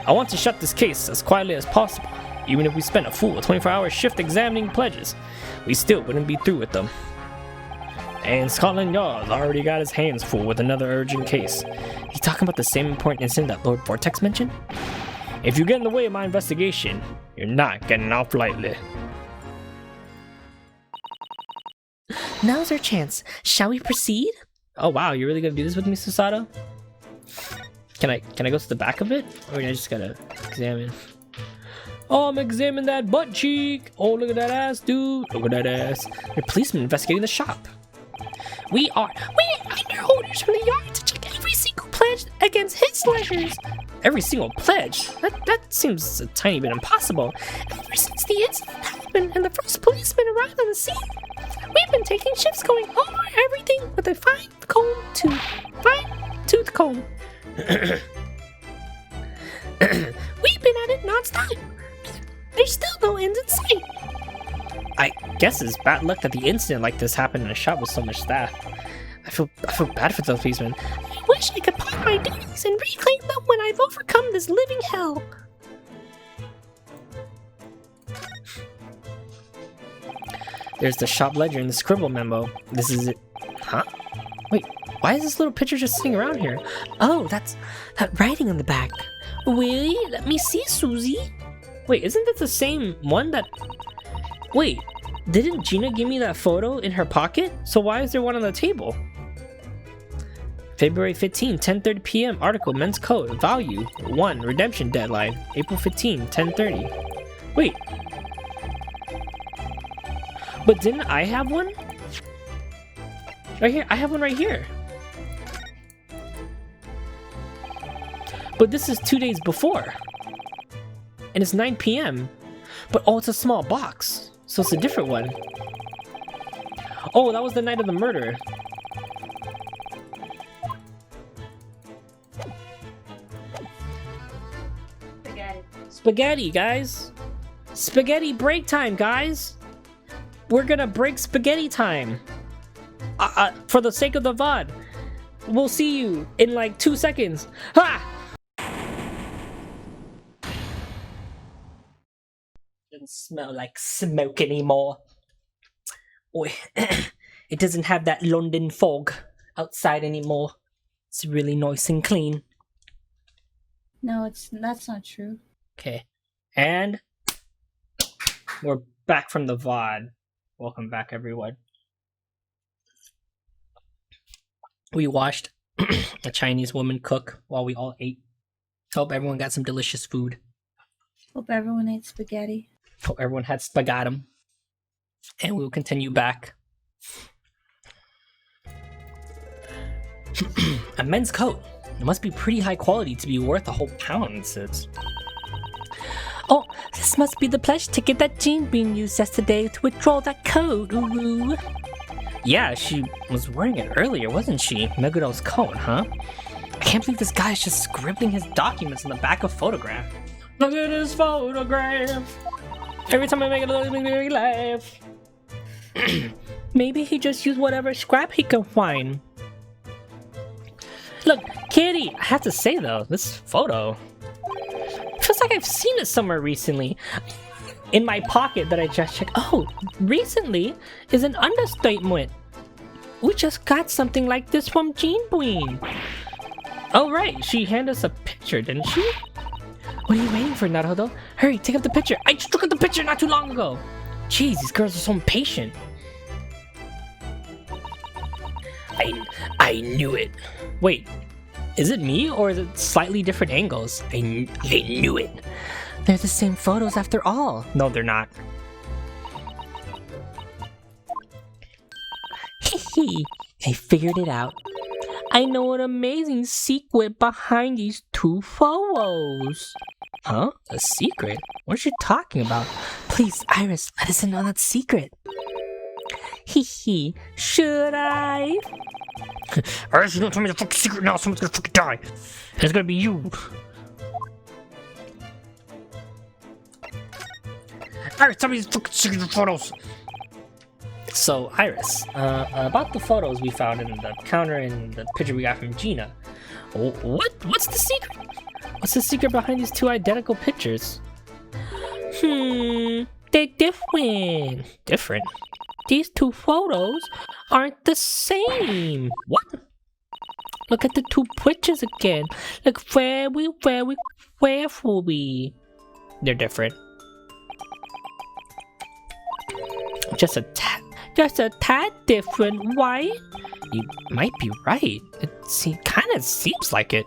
I want to shut this case as quietly as possible. Even if we spent a full 24-hour shift examining pledges, we still wouldn't be through with them. And Scotland Yard's already got his hands full with another urgent case. You talking about the same important incident that Lord Vortex mentioned? If you get in the way of my investigation, you're not getting off lightly. Now's our chance. Shall we proceed? Oh wow, you're really gonna do this with me, Susato? Can I go to the back of it? Or I just gotta examine? Oh, I'm examining that butt cheek. Oh, look at that ass, dude. Look at that ass. Your policeman investigating the shop. We are under orders from the yard to check every single pledge against his ledgers. Every single pledge? That seems a tiny bit impossible. Ever since the incident happened and the first policeman arrived on the scene, we've been taking shifts going over everything with a fine-tooth comb. We've been at it non-stop. There's still no end in sight. I guess it's bad luck that the incident like this happened in a shop with so much staff. I feel bad for the policeman. I wish I could pawn my duties and reclaim them when I've overcome this living hell. There's the shop ledger and the scribble memo. This is it. Huh? Wait, why is this little picture just sitting around here? Oh, that's that writing on the back. Really? Let me see, Susie. Wait, isn't that the same one that... Wait, didn't Gina give me that photo in her pocket? So why is there one on the table? February 15, 10:30 p.m. Article, Men's Code. Value, 1. Redemption deadline, April 15, 10:30. Wait. But didn't I have one? Right here, I have one right here. But this is 2 days before. And it's 9 p.m. But oh, it's a small box. So it's a different one. Oh, that was the night of the murder. Spaghetti. Spaghetti, guys. Spaghetti break time, guys. We're gonna break spaghetti time. For the sake of the VOD. We'll see you in like 2 seconds. Ha! Doesn't smell like smoke anymore. Oi, it doesn't have that London fog outside anymore. It's really nice and clean. No, that's not true. Okay, and we're back from the VOD. Welcome back, everyone. We watched a Chinese woman cook while we all ate. Hope everyone got some delicious food. Hope everyone ate spaghetti. Hope everyone had spagatum. And we will continue back. A men's coat. It must be pretty high quality to be worth a whole pound, it says. Oh, this must be the pledge ticket that Jean Bean used yesterday to withdraw that code. Ooh. Yeah, she was wearing it earlier, wasn't she? Megudo's coat, huh? I can't believe this guy's just scribbling his documents on the back of photograph. Look at his photograph. Every time I make it look, make me laugh. Maybe he just used whatever scrap he could find. Look, Kitty, I have to say though, this photo feels like I've seen it somewhere recently. In my pocket that I just checked. Oh, recently is an understatement. We just got something like this from Jean Queen. Oh right, she handed us a picture, didn't she? What are you waiting for, Naruto? Hurry, take up the picture. I just took up the picture not too long ago. Jeez, these girls are so impatient. I knew it. Wait, is it me or is it slightly different angles? I knew it. They're the same photos after all. No, they're not. Hee, I figured it out. I know an amazing secret behind these two photos. Huh? A secret? What are you talking about? Please, Iris, let us in on that secret. Hee, should I? Iris, you don't tell me the fucking secret now, someone's gonna fucking die. And it's gonna be you. Iris, tell me these fucking secret photos. So, Iris, about the photos we found in the counter and the picture we got from Gina. What's the secret? What's the secret behind these two identical pictures? They're different. Different? These two photos aren't the same. What? Look at the two pictures again. Look very, very carefully. They're different. Just a tad different, right? You might be right. It kind of seems like it.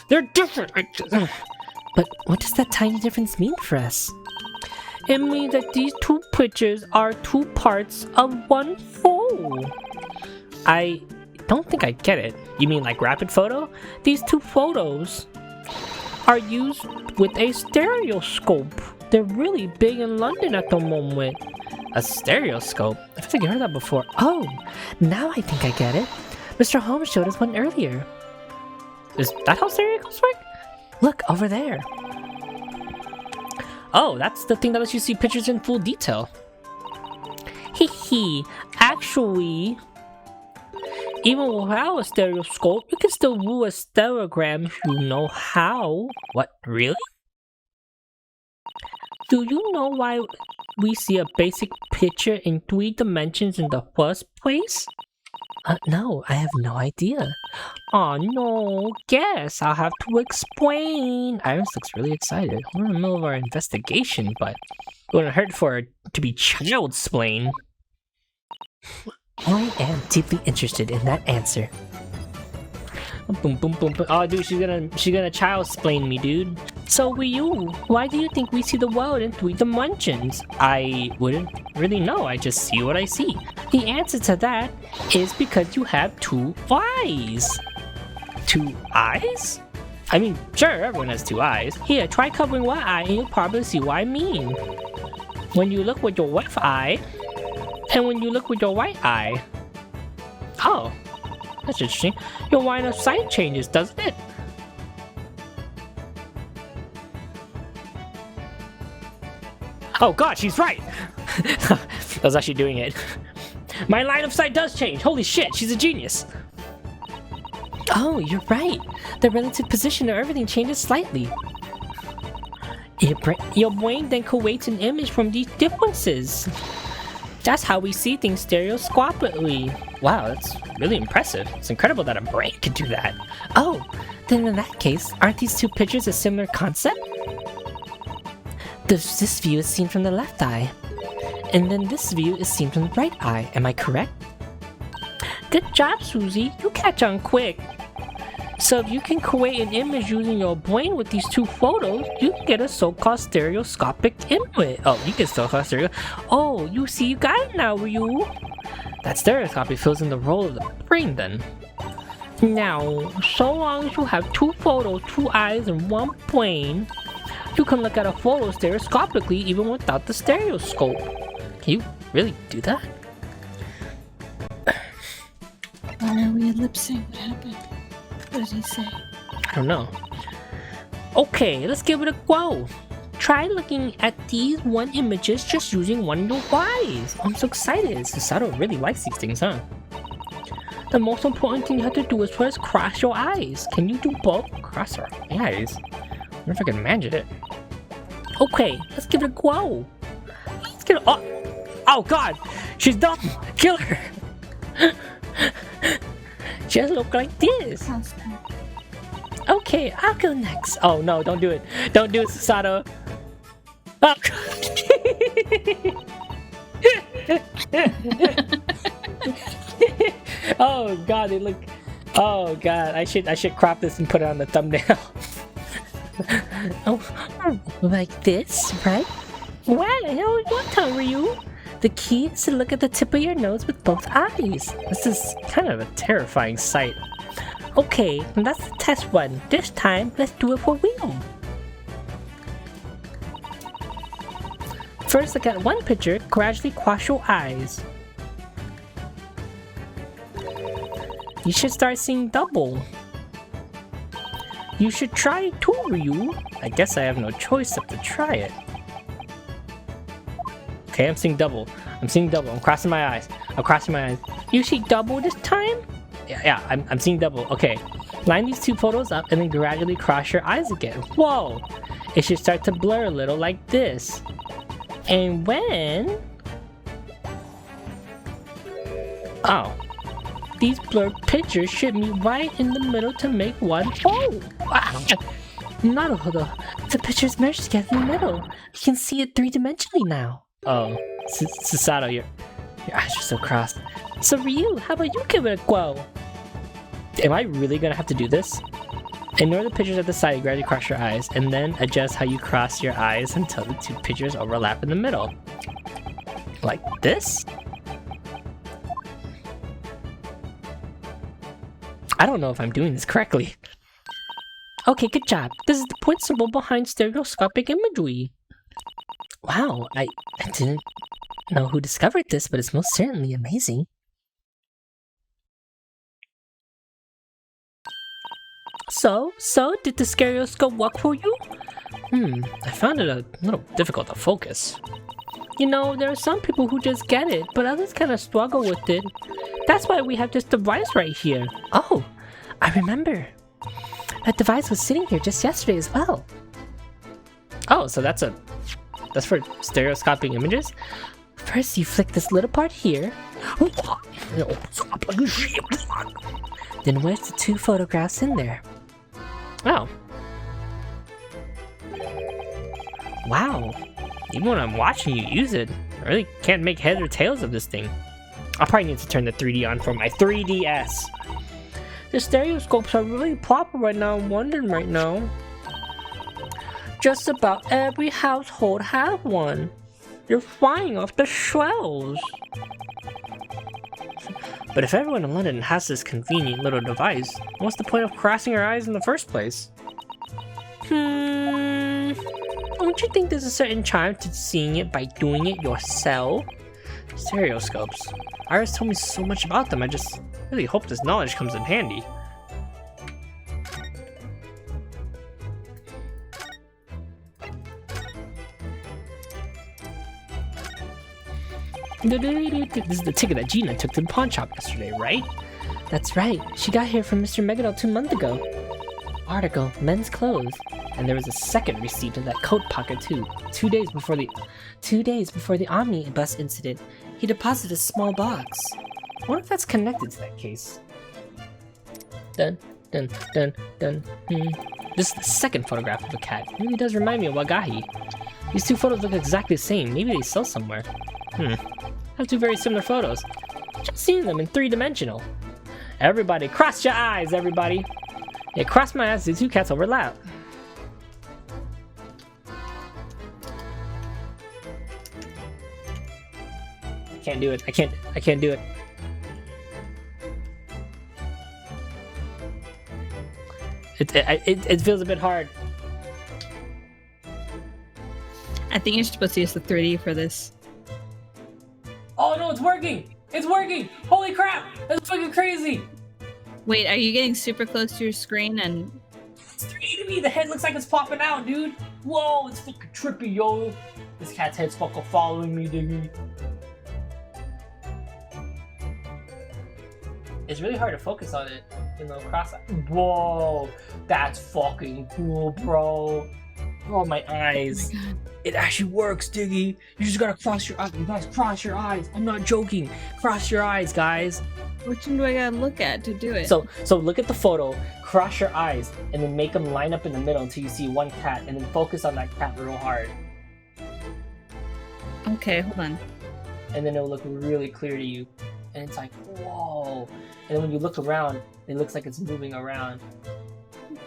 They're different! But what does that tiny difference mean for us? It means that these two pictures are two parts of one photo. I don't think I get it. You mean like rapid photo? These two photos are used with a stereoscope. They're really big in London at the moment. A stereoscope? I don't think I heard that before. Oh, now I think I get it. Mr. Holmes showed us one earlier. Is that how stereoscopes work? Look, over there. Oh, that's the thing that lets you see pictures in full detail. Hee hee. Actually, even without a stereoscope, you can still view a stereogram if you know how. What, really? Do you know why we see a basic picture in 3 dimensions in the first place? No, I have no idea. Oh no, guess I'll have to explain. Iris looks really excited. We're in the middle of our investigation, but it wouldn't hurt for her to be child-splained. I am deeply interested in that answer. Boom, boom, boom, boom. Oh, dude, she's gonna child-splain me, dude. So, Ryu, why do you think we see the world in 3 dimensions? I wouldn't really know. I just see what I see. The answer to that is because you have 2 eyes. 2 eyes? I mean, sure, everyone has 2 eyes. Here, try covering one eye and you'll probably see what I mean. When you look with your left eye, and when you look with your right eye. Oh, that's interesting. Your line of sight changes, doesn't it? Oh god, she's right! I was actually doing it. My line of sight does change. Holy shit, she's a genius. Oh, you're right. The relative position of everything changes slightly. Your brain then creates an image from these differences. That's how we see things stereoscopically. Wow, that's really impressive. It's incredible that a brain could do that. Oh, then in that case, aren't these 2 pictures a similar concept? This view is seen from the left eye, and then this view is seen from the right eye. Am I correct? Good job, Susie. You catch on quick. So if you can create an image using your brain with these 2 photos, you can get a so-called stereoscopic image. Oh, you can still call stereo. Oh, you see, you got it now, Ryu. That stereoscopy fills in the role of the brain then. Now, so long as you have 2 photos, 2 eyes, and 1 brain, you can look at a photo stereoscopically even without the stereoscope. Can you really do that? Why are we lip sync? What happened? What did he say? I don't know. Okay, let's give it a go. Try looking at these 1 images just using 1 of your eyes. I'm so excited. Susato really likes these things, huh? The most important thing you have to do is first cross your eyes. Can you do both? Cross our eyes? I wonder if I can manage it. Okay, let's give it a go. Let's get it. Oh god! She's dumb! Kill her! Just look like this. Okay, I'll go next. Oh no, don't do it. Don't do it, Susato. Oh, oh god, they look. Oh god, I should crop this and put it on the thumbnail. Oh, like this, right? Wow, the hell is your tongue, Ryu? The key is to look at the tip of your nose with both eyes. This is kind of a terrifying sight. Okay, that's the test one. This time, let's do it for real. First, look at 1 picture, gradually cross your eyes. You should start seeing double. You should try it too, Ryu. I guess I have no choice except to try it. Okay, I'm seeing double. I'm seeing double. I'm crossing my eyes. I'm crossing my eyes. You see double this time? Yeah, I'm seeing double. Okay. Line these 2 photos up and then gradually cross your eyes again. Whoa! It should start to blur a little like this. And when... Oh. These blurred pictures should meet right in the middle to make one photo. Naruhodo. The pictures merge together in the middle. You can see it 3-dimensionally now. Oh. Susato, your eyes are so crossed. So Ryu, how about you give it a go? Am I really gonna have to do this? Ignore the pictures at the side, you gradually cross your eyes, and then adjust how you cross your eyes until the two pictures overlap in the middle. Like this? I don't know if I'm doing this correctly. Okay, good job. This is the principle behind stereoscopic imagery. Wow, I didn't know who discovered this, but it's most certainly amazing. So, did the stereoscope work for you? I found it a little difficult to focus. You know, there are some people who just get it, but others kind of struggle with it. That's why we have this device right here. Oh, I remember. That device was sitting here just yesterday as well. Oh, so that's for stereoscoping images? First, you flick this little part here. Then where's the two photographs in there? Oh. Wow. Even when I'm watching you use it, I really can't make heads or tails of this thing. I'll probably need to turn the 3D on for my 3DS. The stereoscopes are really popular right now. I'm wondering right now. Just about every household has one. They're flying off the shelves. But if everyone in London has this convenient little device, what's the point of crossing our eyes in the first place? Don't you think there's a certain charm to seeing it by doing it yourself? Stereoscopes. Iris told me so much about them, I just really hope this knowledge comes in handy. This is the ticket that Gina took to the pawn shop yesterday, right? That's right. She got here from Mr. Megadol 2 months ago. Article, men's clothes. And there was a second receipt of that coat pocket too. 2 days before the omnibus incident, he deposited a small box. I wonder if that's connected to that case. Dun, dun, dun, dun. This is the second photograph of a cat. It really does remind me of Wagahi. These two photos look exactly the same. Maybe they sell somewhere. Have two very similar photos. Just seeing them in 3-dimensional. Everybody, cross your eyes, everybody. Yeah, cross my eyes, the two cats overlap. I can't do it. I can't do it. It feels a bit hard. I think you're supposed to use the 3D for this. Oh no, it's working! It's working! Holy crap! That's fucking crazy! Wait, are you getting super close to your screen and... It's 3D to me! The head looks like it's popping out, dude! Whoa, it's fucking trippy, yo! This cat's head's fucking following me, diggy. It's really hard to focus on it, you know, Whoa! That's fucking cool, bro! Oh, my eyes. Oh my god. It actually works, Diggy. You just gotta cross your eyes. You guys, cross your eyes. I'm not joking. Cross your eyes, guys. Which one do I gotta look at to do it? So look at the photo, cross your eyes, and then make them line up in the middle until you see one cat, and then focus on that cat real hard. Okay, hold on. And then it'll look really clear to you. And it's like, whoa. And then when you look around, it looks like it's moving around.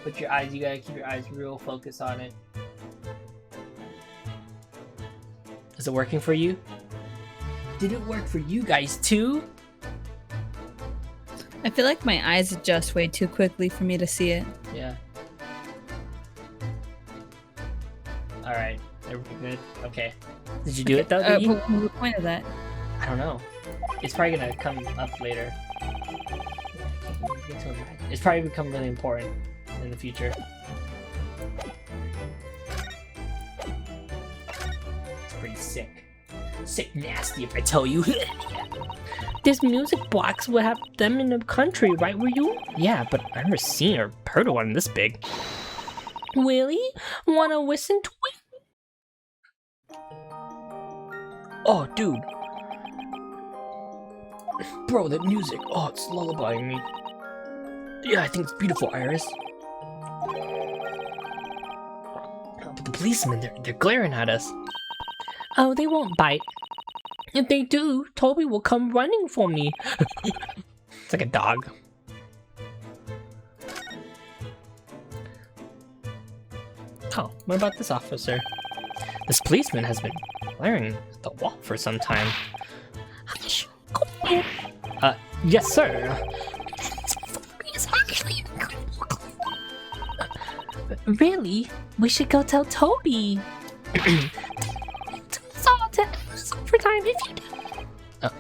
Put your eyes, you gotta keep your eyes real focused on it. Is it working for you? Did it work for you guys too? I feel like my eyes adjust way too quickly for me to see it. Yeah. Alright, everything good? Okay. Did you do it though, Diggy? What was the point of that? I don't know. It's probably gonna come up later. It's probably become really important in the future. It's pretty sick. Sick nasty if I tell you. This music box would have them in the country, right, were you? Yeah, but I've never seen or heard of one this big. Really? Wanna listen to it? Oh, dude. Bro, that music. Oh, it's lullabying me. Yeah, I think it's beautiful, Iris. But the policemen, they're glaring at us. Oh, they won't bite. If they do, Toby will come running for me. It's like a dog. What about this officer? This policeman has been glaring at the wall for some time. Hush, go ahead. Yes, sir. It's actually incredible. Really? We should go tell Toby. It's all to overtime if you do.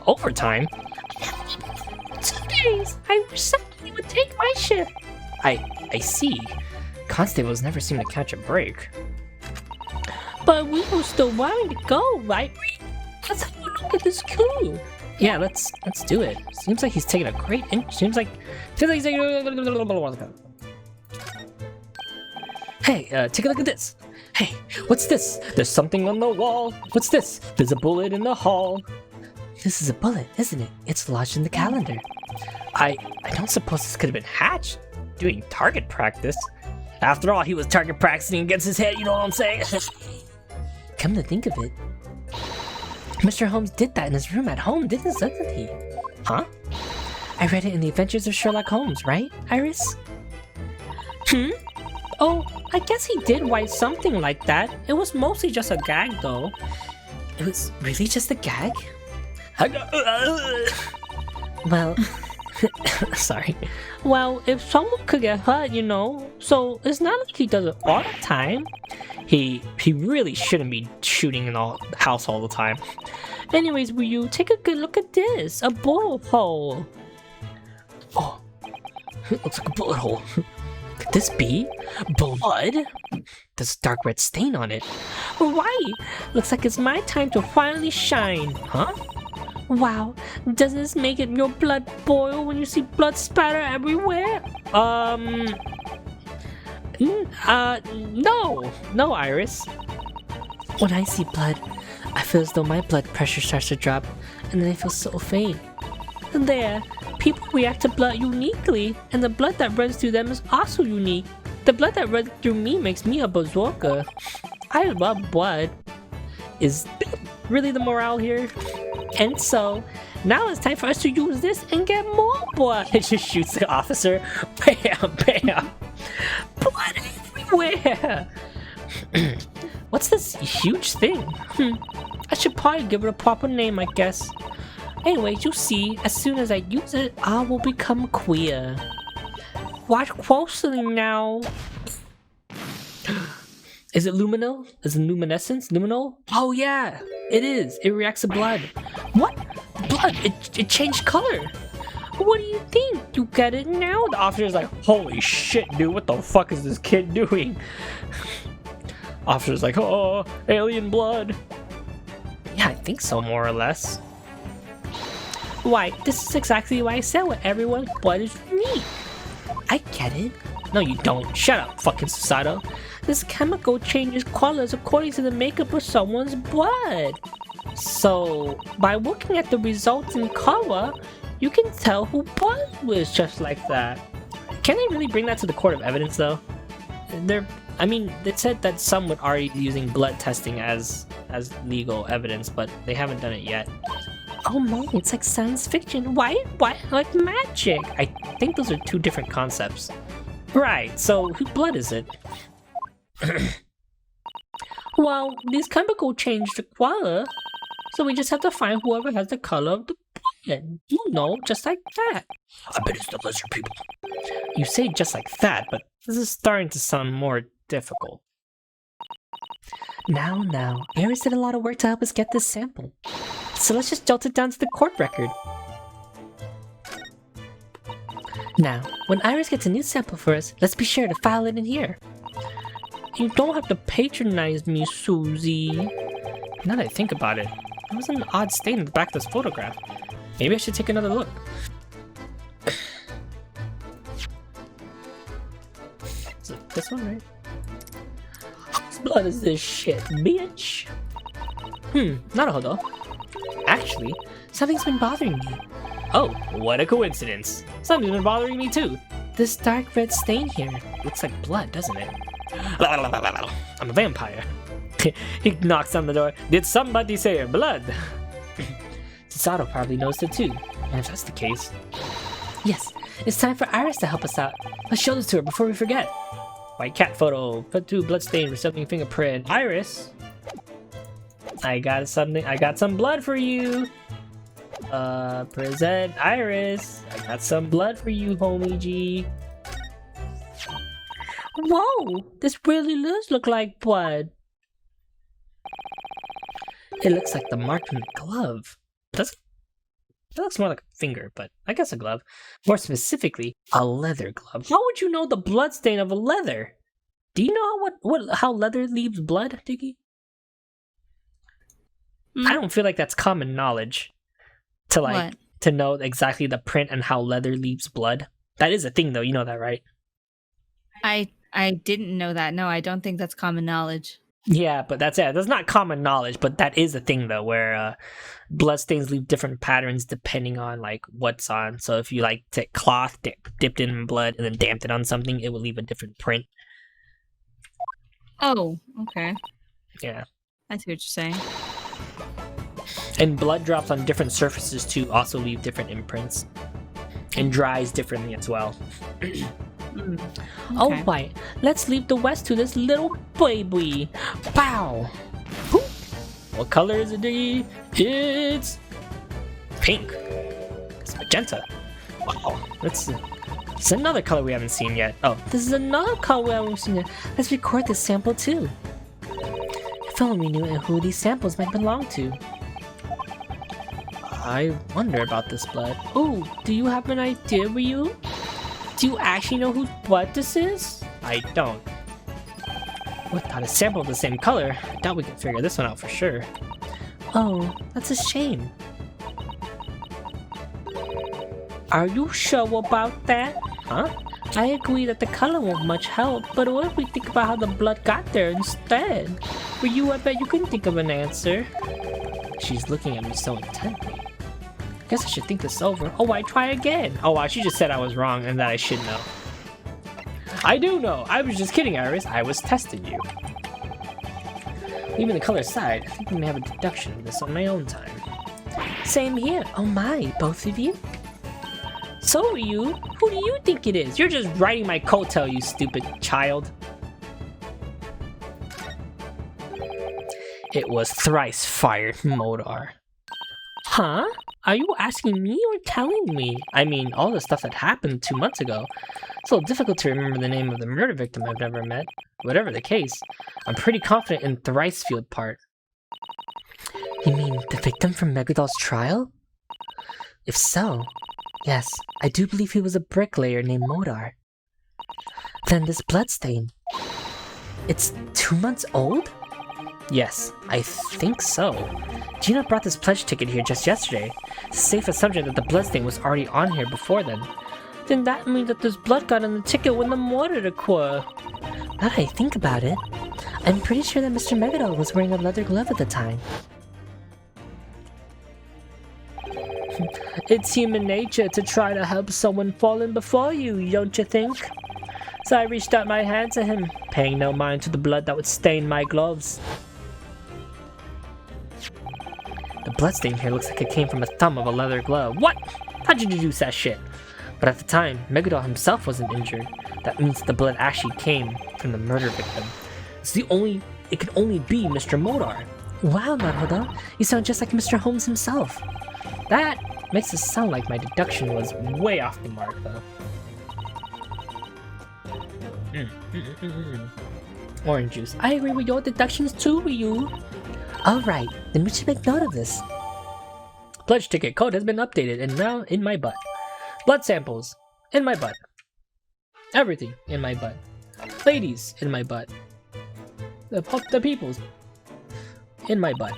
Overtime? 2 days. I wish somebody would take my shift. I see. Constables never seem to catch a break. But we were still wanting to go, right? Let's have a look at this clue. Yeah, let's do it. Seems like he's taking a great seems like he's taking. Hey, take a look at this. Hey, what's this? There's something on the wall. What's this? There's a bullet in the hall. This is a bullet, isn't it? It's lodged in the calendar. I don't suppose this could have been hatched doing target practice. After all, he was target practicing against his head, you know what I'm saying? Come to think of it, Mr. Holmes did that in his room at home, didn't he? Huh? I read it in the Adventures of Sherlock Holmes, right, Iris? Oh, I guess he did write something like that. It was mostly just a gag, though. It was really just a gag? Well, sorry. Well, if someone could get hurt, you know, so it's not like he does it all the time. He really shouldn't be shooting in the house all the time. Anyways, will you take a good look at this? A bullet hole. Oh, it looks like a bullet hole. Could this be blood? There's a dark red stain on it. Right. Looks like it's my time to finally shine. Huh? Wow, doesn't this make it your blood boil when you see blood spatter everywhere? No, Iris. When I see blood, I feel as though my blood pressure starts to drop, and then I feel so faint. There, people react to blood uniquely, and the blood that runs through them is also unique. The blood that runs through me makes me a berserker. I love blood. Is really the morale here? And so, now it's time for us to use this and get more blood. It just shoots the officer. Bam, bam. Blood everywhere. What's this huge thing? I should probably give it a proper name, I guess. Anyways, you'll see, as soon as I use it, I will become queer. Watch closely now. Is it luminol? Is it luminescence? Luminol? Oh yeah, it is. It reacts to blood. What? Blood? It changed color. What do you think? You get it now? The officer's like, holy shit, dude, what the fuck is this kid doing? Officer's like, oh, alien blood. Yeah, I think so, more or less. Why, this is exactly why I said with everyone's blood is unique. I get it. No, you don't. Shut up, fucking Susato. This chemical changes colors according to the makeup of someone's blood. So, by looking at the results in color, you can tell who blood was just like that. Can they really bring that to the court of evidence, though? They said that some would already be using blood testing as legal evidence, but they haven't done it yet. Oh man, it's like science fiction. Why like magic? I think those are two different concepts. Right, so whose blood is it? Well, these chemical change the color, so we just have to find whoever has the color of the blood. You know, just like that. I bet it's the lizard people. You say just like that, but this is starting to sound more difficult. Now, Iris did a lot of work to help us get this sample. So let's just jolt it down to the court record. Now, when Iris gets a new sample for us, let's be sure to file it in here. You don't have to patronize me, Susie. Now that I think about it, there was an odd stain in the back of this photograph. Maybe I should take another look. Is it this one, right? Whose blood is this shit, bitch? Naruhodo. Actually, Something's been bothering me. oh, what a coincidence. Something's been bothering me too. This dark red stain here. Looks like blood, doesn't it? I'm a vampire. He knocks on the door. Did somebody say blood? Susato probably knows it too. And if that's the case. Yes, it's time for Iris to help us out. Let's show this to her before we forget. White cat photo. Put 2 bloodstain resembling fingerprint. Iris. I got something. I got some blood for you. Present Iris. I got some blood for you, homie G. Whoa! This really does look like blood. It looks like the mark from the glove. Does it? It looks more like a finger, but I guess a glove. More specifically, a leather glove. How would you know the blood stain of a leather? Do you know how leather leaves blood, Diggy? I don't feel like that's common knowledge to to know exactly the print and how leather leaves blood. That is a thing, though. You know that, right? I didn't know that. No, I don't think that's common knowledge. Yeah, but that's not common knowledge, but that is a thing though, where bloodstains leave different patterns depending on like what's on. So if you like take cloth, dipped in blood, and then damped it on something, it will leave a different print. Oh, okay. Yeah. I see what you're saying. And blood drops on different surfaces too also leave different imprints. And dries differently as well. Okay. Alright, let's leave the west to this little baby. Pow! What color is it, Diggy? It's pink. It's magenta. Wow. It's another color we haven't seen yet. Oh, This is another color we haven't seen yet. Let's record this sample too. If only we knew who these samples might belong to. I wonder about this blood. Oh, do you have an idea, Ryu? Do you actually know whose blood this is? I don't. Without a sample of the same color, I doubt we can figure this one out for sure. Oh, that's a shame. Are you sure about that? Huh? I agree that the color won't much help, but what if we think about how the blood got there instead? Ryu, I bet you can think of an answer. She's looking at me so intently. Guess I should think this over. Oh, I try again. Oh, wow, she just said I was wrong and that I should know. I do know. I was just kidding, Iris. I was testing you. Leaving the color aside, I think we may have a deduction of this on my own time. Same here. Oh my, both of you? So Ryu, who do you think it is? You're just riding my coattail, you stupid child. It was thrice fired Modar. Huh? Are you asking me or telling me? I mean, all the stuff that happened 2 months ago. It's a little difficult to remember the name of the murder victim I've never met. Whatever the case, I'm pretty confident in thrice field part. You mean the victim from Megadol's trial? If so, yes, I do believe he was a bricklayer named Modar. Then this bloodstain, it's 2 months old? Yes, I think so. Gina brought this pledge ticket here just yesterday. It's a safe assumption that the bloodstain was already on here before then. Then that means that this blood got on the ticket when the murder occurred. Now that I think about it, I'm pretty sure that Mr. Megadol was wearing a leather glove at the time. It's human nature to try to help someone fallen before you, don't you think? So I reached out my hand to him, paying no mind to the blood that would stain my gloves. The bloodstain here looks like it came from a thumb of a leather glove. What? How'd you deduce that shit? But at the time, Megadol himself wasn't injured. That means the blood actually came from the murder victim. It could only be Mr. Modar. Wow, Naruto, you sound just like Mr. Holmes himself. That makes it sound like my deduction was way off the mark, though. Orange juice. I agree with your deductions too, Ryu. Alright, then we should make note of this. Pledge ticket code has been updated and now in my butt. Blood samples in my butt. Everything in my butt. Ladies in my butt. The peoples in my butt.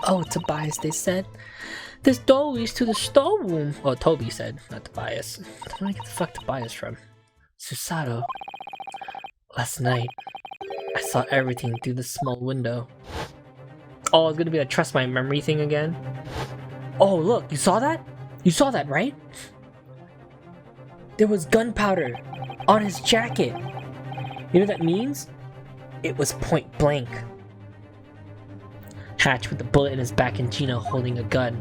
Oh, Tobias, they said. This door leads to the storeroom. Oh, Toby said, not Tobias. Where did I get the fuck Tobias from? Susato. Last night, I saw everything through the small window. Oh, it's gonna be a trust my memory thing again. Oh, look, you saw that? You saw that, right? There was gunpowder on his jacket. You know what that means? It was point blank. Hatch with the bullet in his back and Gina holding a gun.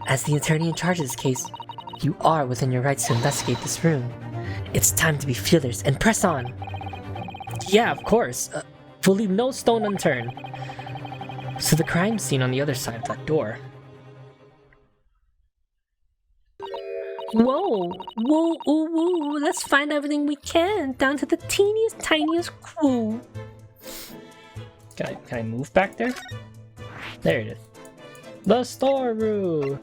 As the attorney in charge of this case, you are within your rights to investigate this room. It's time to be fearless and press on. Yeah, of course. We'll leave no stone unturned. So the crime scene on the other side of that door. Whoa, whoa, ooh, woo. Let's find everything we can, down to the teeniest, tiniest clue. Can I move back there? There it is. The storeroom.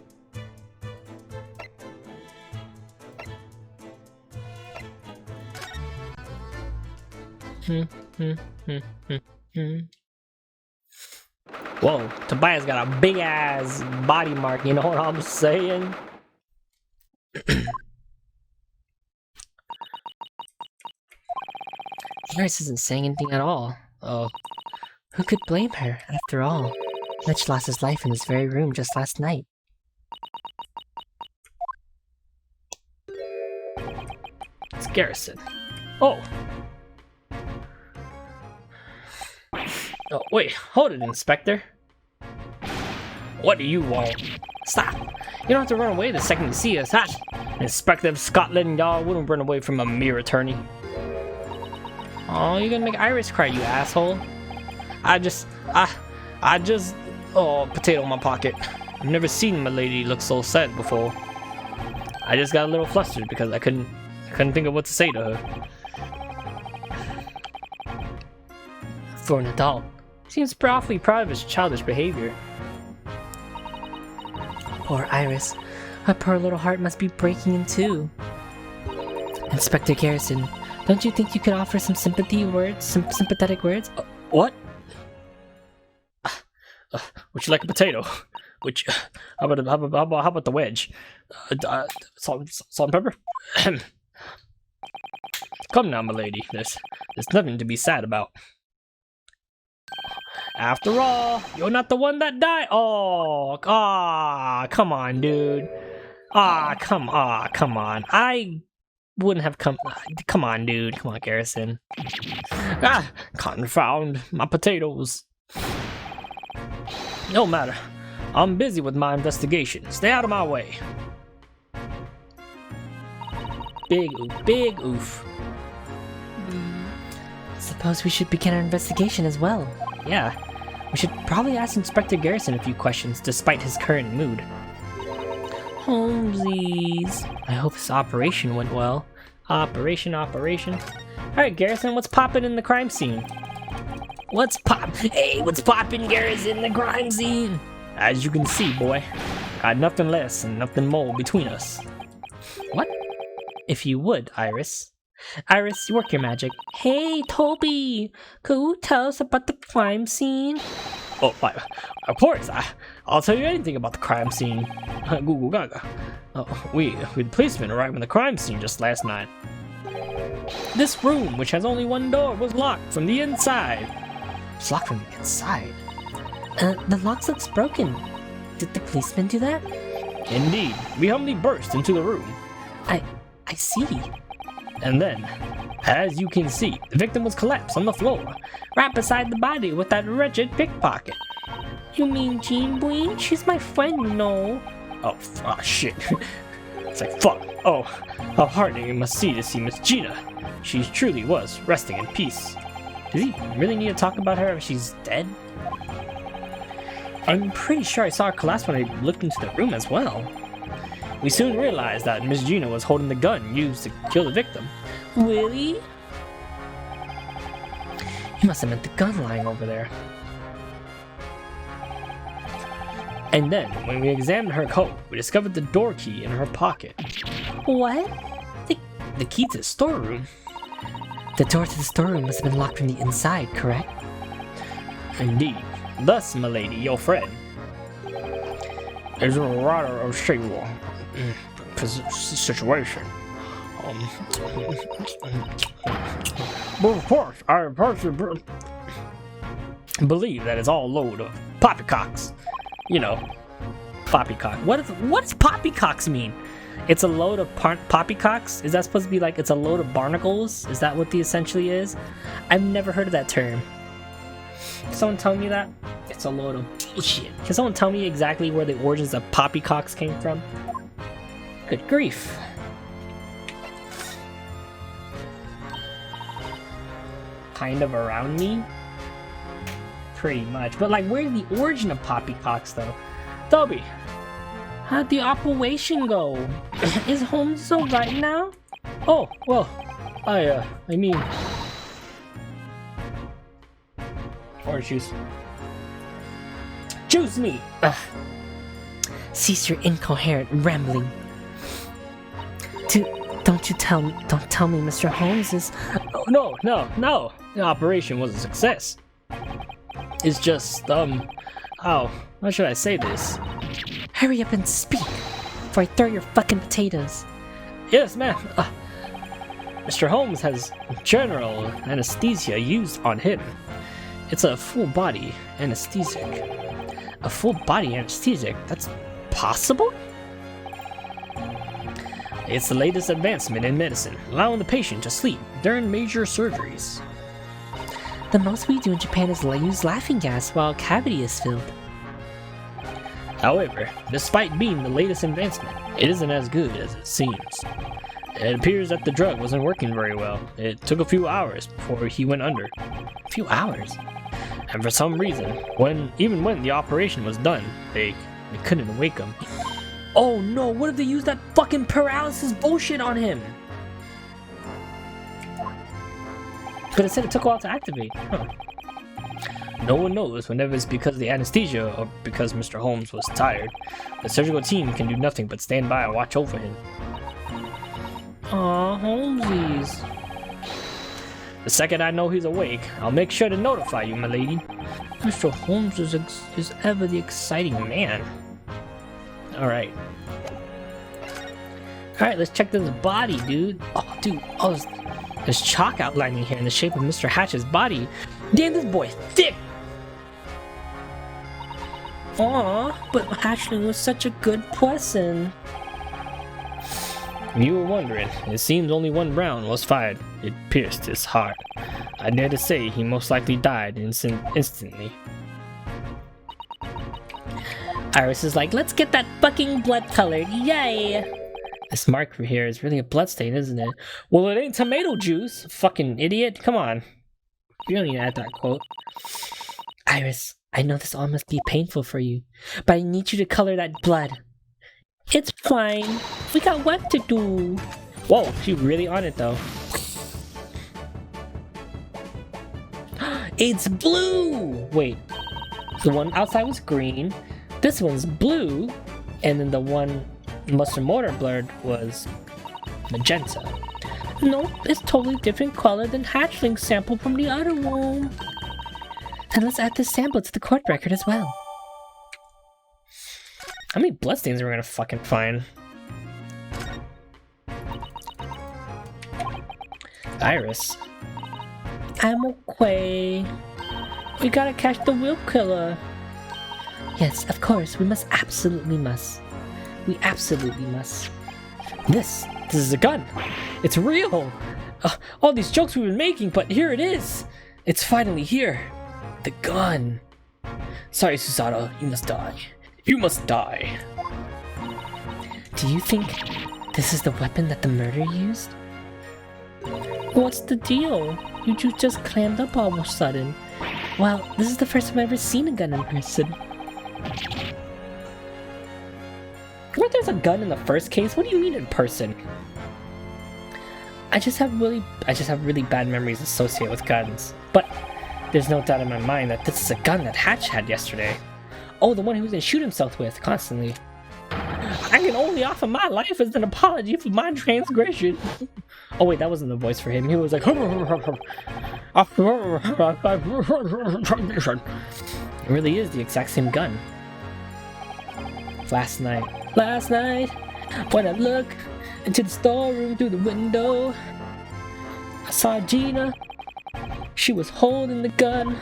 Whoa, Tobias got a big ass body mark, you know what I'm saying? Iris isn't saying anything at all. Oh, Who could blame her, after all? Mitch lost his life in this very room just last night. it's Garrison. Oh! Oh, wait, hold it, Inspector. What do you want? Stop! You don't have to run away the second you see us, huh? Inspector of Scotland, y'all wouldn't run away from a mere attorney. Oh, you're gonna make Iris cry, you asshole. I just, oh, potato in my pocket. I've never seen my lady look so sad before. I just got a little flustered because I couldn't think of what to say to her. For an adult, seems awfully proud of his childish behavior. Poor Iris. Her poor little heart must be breaking in two. Inspector Garrison, don't you think you could offer some sympathetic words? What? Would you like a potato? Which, how about the wedge? Salt and pepper? Come now, my lady. There's nothing to be sad about. After all, you're not the one that died. Oh, come on, dude. Come on. I wouldn't have come. Come on, dude. Come on, Garrison. Confound my potatoes. No matter. I'm busy with my investigation. Stay out of my way. Big oof. Suppose we should begin our investigation as well. Yeah, we should probably ask Inspector Garrison a few questions despite his current mood. Holmesies. I hope this operation went well. Operation. Alright, Garrison, what's poppin' in the crime scene? What's poppin', Garrison, in the crime scene? As you can see, boy, got nothing less and nothing more between us. What? If you would, Iris. Iris, work your magic. Hey, Toby, could you tell us about the crime scene? Oh, of course. I'll tell you anything about the crime scene. Google Gaga. Oh, we the policemen arrived on the crime scene just last night. This room, which has only one door, was locked from the inside. It's locked from the inside? The lock looks broken. Did the policeman do that? Indeed. We humbly burst into the room. I see. And then, as you can see, the victim was collapsed on the floor, right beside the body with that wretched pickpocket. You mean Jean Bween? She's my friend, you know. Oh, shit. It's like, fuck. Oh, how heartening it must see to see Miss Gina. She truly was resting in peace. Does he really need to talk about her if she's dead? I'm pretty sure I saw her collapse when I looked into the room as well. We soon realized that Miss Gina was holding the gun used to kill the victim. Really? You must have meant the gun lying over there. And then, when we examined her coat, we discovered the door key in her pocket. What? The key to the storeroom. The door to the storeroom must have been locked from the inside, correct? Indeed. Thus, my lady, your friend, is in a rather unstable situation. But of course, I personally believe that it's all a load of poppycocks. You know, poppycock. What does poppycocks mean? It's a load of poppycocks? Is that supposed to be like it's a load of barnacles? Is that what the essentially is? I've never heard of that term. Can someone tell me that? It's a load of bullshit. Can someone tell me exactly where the origins of poppycocks came from? Good grief. kind of around me. Pretty much. But like, where's the origin of poppycocks though? Toby, How'd the operation go? Is Holmes alright now? oh, well, I mean... Orange juice. Juice me! Ugh. Cease your incoherent rambling. Don't tell me, Mr. Holmes is... Oh, no. The operation was a success. It's just, how should I say this? Hurry up and speak, before I throw your fucking potatoes. Yes, ma'am. Mr. Holmes has general anesthesia used on him. It's a full body anesthetic. A full body anesthetic? That's possible? It's the latest advancement in medicine, allowing the patient to sleep during major surgeries. The most we do in Japan is use laughing gas while a cavity is filled. However, despite being the latest advancement, it isn't as good as it seems. It appears that the drug wasn't working very well. It took a few hours before he went under. A few hours? And for some reason, even when the operation was done, they couldn't wake him. Oh no, what if they used that fucking paralysis bullshit on him? But it said it took a while to activate. Huh. No one knows whenever it's because of the anesthesia or because Mr. Holmes was tired. The surgical team can do nothing but stand by and watch over him. Aw, Holmesies. The second I know he's awake, I'll make sure to notify you, my lady. Mr. Holmes is ever the exciting man. Alright. Alright, let's check this body, dude. Oh, dude. Oh, there's chalk outlining here in the shape of Mr. Hatch's body. Damn, this boy's thick! Aw, but Hatchling was such a good person. You were wondering. It seems only one round was fired. It pierced his heart. I dare to say he most likely died instantly. Iris is like, let's get that fucking blood colored, yay! This mark here is really a bloodstain, isn't it? Well, it ain't tomato juice, fucking idiot. Come on. You don't need to add that quote. Iris, I know this all must be painful for you, but I need you to color that blood. It's fine. We got work to do. Whoa, she really on it though. It's blue! Wait, the one outside was green, this one's blue, and then the one mustard mortar blurred was magenta. Nope, it's totally different color than Hatchling sample from the other room. And let's add this sample to the court record as well. How many bloodstains are we gonna fucking find? Iris. I'm okay. We gotta catch the real killer. Yes, of course, we absolutely must. We absolutely must. This is a gun. It's real. All these jokes we've been making, but here it is. It's finally here. The gun. Sorry, Susato, you must die. You must die. Do you think this is the weapon that the murderer used? What's the deal? You just clammed up all of a sudden. Well, this is the first time I've ever seen a gun in person. What, there's a gun in the first case? What do you mean in person? I just have really bad memories associated with guns. But there's no doubt in my mind that this is a gun that Hatch had yesterday. Oh, the one he was gonna shoot himself with constantly. I can only offer my life as an apology for my transgression. Oh wait, that wasn't the voice for him. He was like, it really is the exact same gun. Last night, when I looked into the storeroom through the window, I saw Gina. She was holding the gun.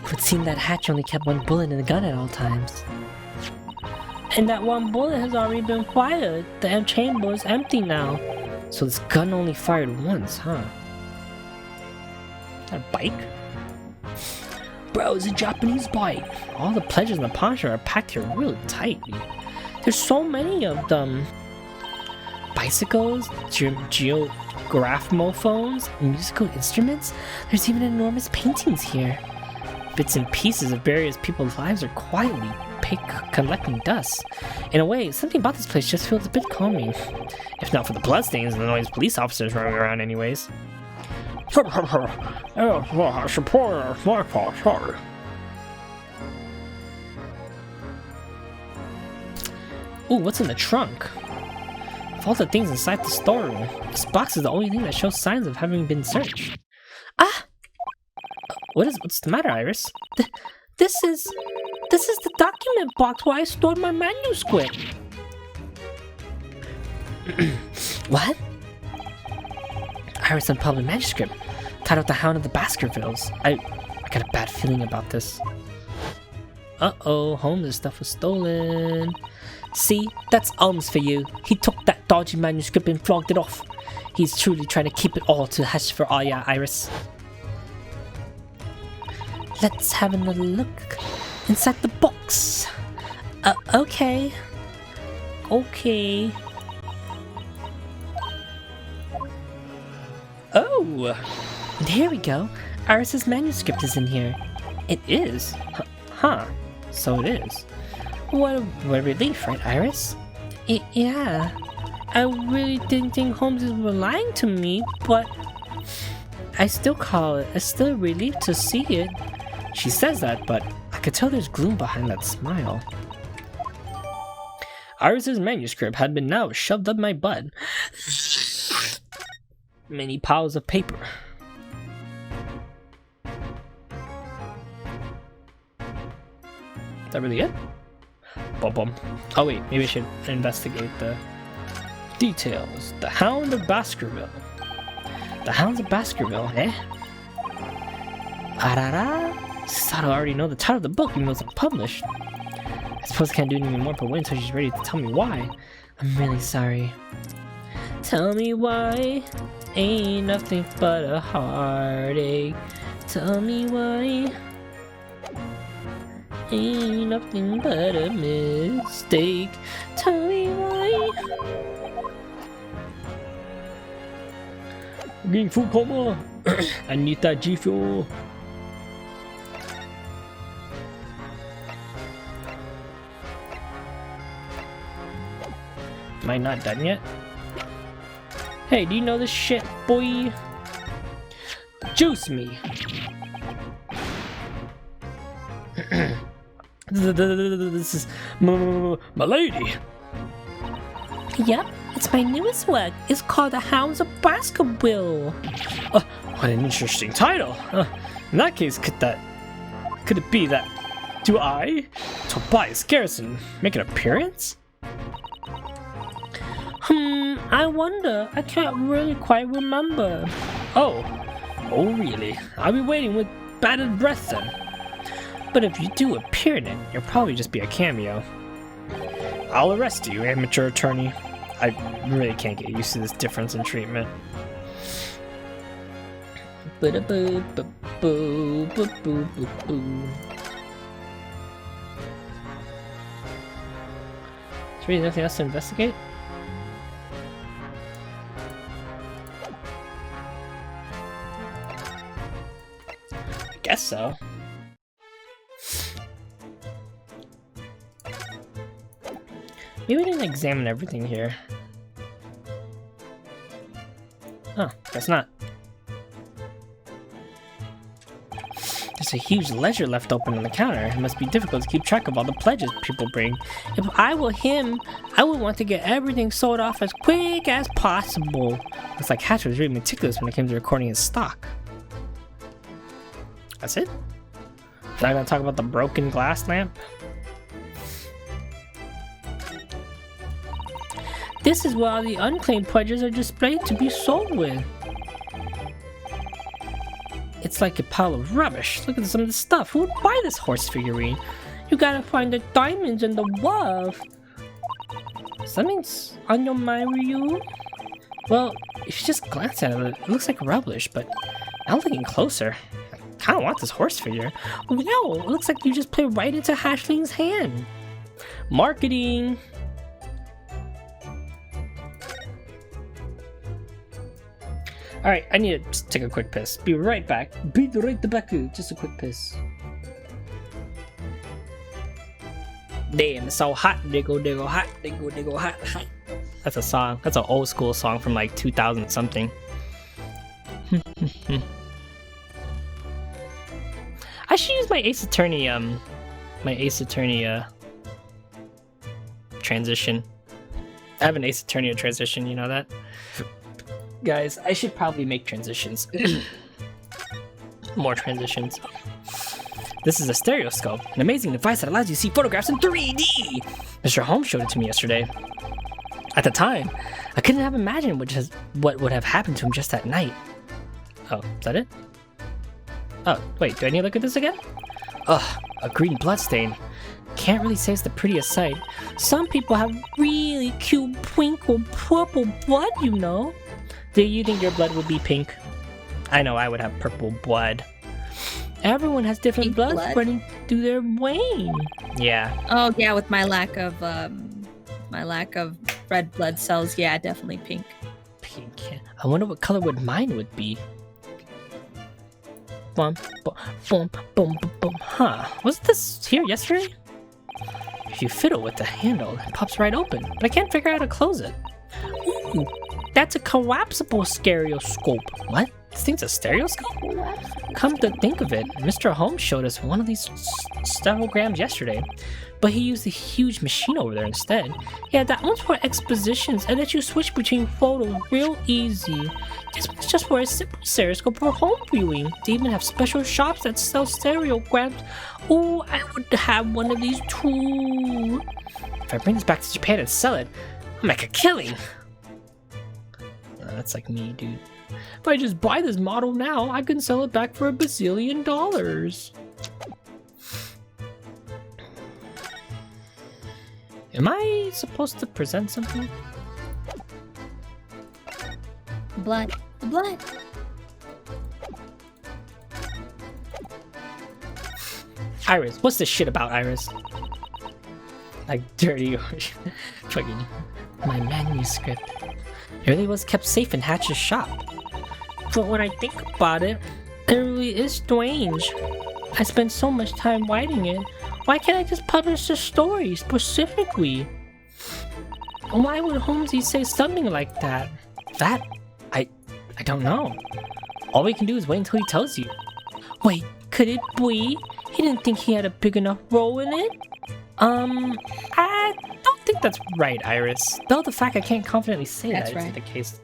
It would seem that Hatch only kept one bullet in the gun at all times. And that one bullet has already been fired. The chamber is empty now. So this gun only fired once, huh? That a bike? Bro, it's a Japanese bike. All the pledges in the posture are packed here really tightly. There's so many of them. bicycles, geographophones, musical instruments. There's even enormous paintings here. Bits and pieces of various people's lives are quietly collecting dust. In a way, something about this place just feels a bit calming. If not for the bloodstains and the noise police officers running around anyways. Ooh, what's in the trunk? Of all the things inside the storeroom, this box is the only thing that shows signs of having been searched. Ah! What's the matter, Iris? This is the document box where I stored my manuscript. What? Iris unpublished manuscript, titled The Hound of the Baskervilles. I got a bad feeling about this. Uh-oh, homeless stuff was stolen. See, that's alms for you. He took that dodgy manuscript and flogged it off. He's truly trying to keep it all to hush for Aya, Iris. Let's have another look inside the box. Okay. Oh! And here we go. Iris's manuscript is in here. It is? Huh. So it is. What a relief, right, Iris? Yeah. I really didn't think Holmes were lying to me, but I still call it still a relief to see it. She says that, but I could tell there's gloom behind that smile. Iris's manuscript had been now shoved up my butt. Many piles of paper. Is that really it? Bum. Oh wait, maybe I should investigate the details. The Hound of Baskerville. The Hounds of Baskerville, eh? Arara? Thought I already know the title of the book even though it's unpublished. I suppose I can't do anything more but wait until she's ready to tell me why. I'm really sorry. Tell me why. Ain't nothing but a heartache. Tell me why. Ain't nothing but a mistake. Tell me why. I'm getting food coma. I need that G Fuel. Am I not done yet? Hey, do you know this shit, boy? Juice me. This is my lady. Yep, it's my newest work. It's called The Hounds of Baskerville. What an interesting title. In that case, could it be that Tobias Garrison make an appearance? I wonder. I can't really quite remember. Oh really? I'll be waiting with bated breath then. But if you do appear in it, you'll probably just be a cameo. I'll arrest you, amateur attorney. I really can't get used to this difference in treatment. Is there really nothing else to investigate? I guess so. Maybe we didn't examine everything here. Huh, guess not. There's a huge ledger left open on the counter. It must be difficult to keep track of all the pledges people bring. If I were him, I would want to get everything sold off as quick as possible. Looks like Hatcher was really meticulous when it came to recording his stock. That's it? Not gonna talk about the broken glass lamp? This is where all the unclaimed pledges are displayed to be sold with. It's like a pile of rubbish. Look at some of the stuff. Who would buy this horse figurine? You gotta find the diamonds and the wolf. Something's on your mind, Ryu? Well, if you just glance at it, it looks like rubbish, but now looking closer, I kinda want this horse figure. No, it looks like you just played right into Hashling's hand. Marketing! Alright, I need to just take a quick piss. Be right back. Be right back. Just a quick piss. Damn, it's so hot. Diggle, hot. Diggle, hot. That's a song. That's an old school song from like 2000 something. I should use my Ace Attorney, transition. I have an Ace Attorney transition, you know that? Guys, I should probably make transitions. More transitions. This is a stereoscope, an amazing device that allows you to see photographs in 3D! Mr. Holmes showed it to me yesterday. At the time, I couldn't have imagined what would have happened to him just that night. Oh, is that it? Oh, wait, do I need to look at this again? Ugh, a green bloodstain. Can't really say it's the prettiest sight. Some people have really cute pink or purple blood, you know. Do you think your blood would be pink? I know I would have purple blood. Everyone has different Pink blood blood? running through their vein. Yeah. Oh yeah, with my lack of red blood cells, yeah, definitely pink. Pink. I wonder what color would mine would be. Boom, boom, boom, boom. Huh? Was this here yesterday? If you fiddle with the handle, it pops right open, but I can't figure out how to close it. Ooh, that's a collapsible stereoscope. What? This thing's a stereoscope? Come to think of it, Mr. Holmes showed us one of these stereograms yesterday, but he used a huge machine over there instead. Yeah, that one's for expositions and lets you switch between photos real easy. This one's just for a simple stereoscope for home viewing. They even have special shops that sell stereograms. Oh, I would have one of these too. If I bring this back to Japan and sell it, I'll make a killing. That's like me, dude. If I just buy this model now, I can sell it back for $1 bazillion. Am I supposed to present something? Blood. The blood. Iris, what's this shit about, Iris? Like dirty or fucking my manuscript. It really was kept safe in Hatch's shop. But when I think about it, it really is strange. I spent so much time writing it. Why can't I just publish the story specifically? Why would Holmesy say something like that? I don't know. All we can do is wait until he tells you. Wait, could it be he didn't think he had a big enough role in it? I don't think that's right, Iris. Though the fact I can't confidently say That's that is right. the case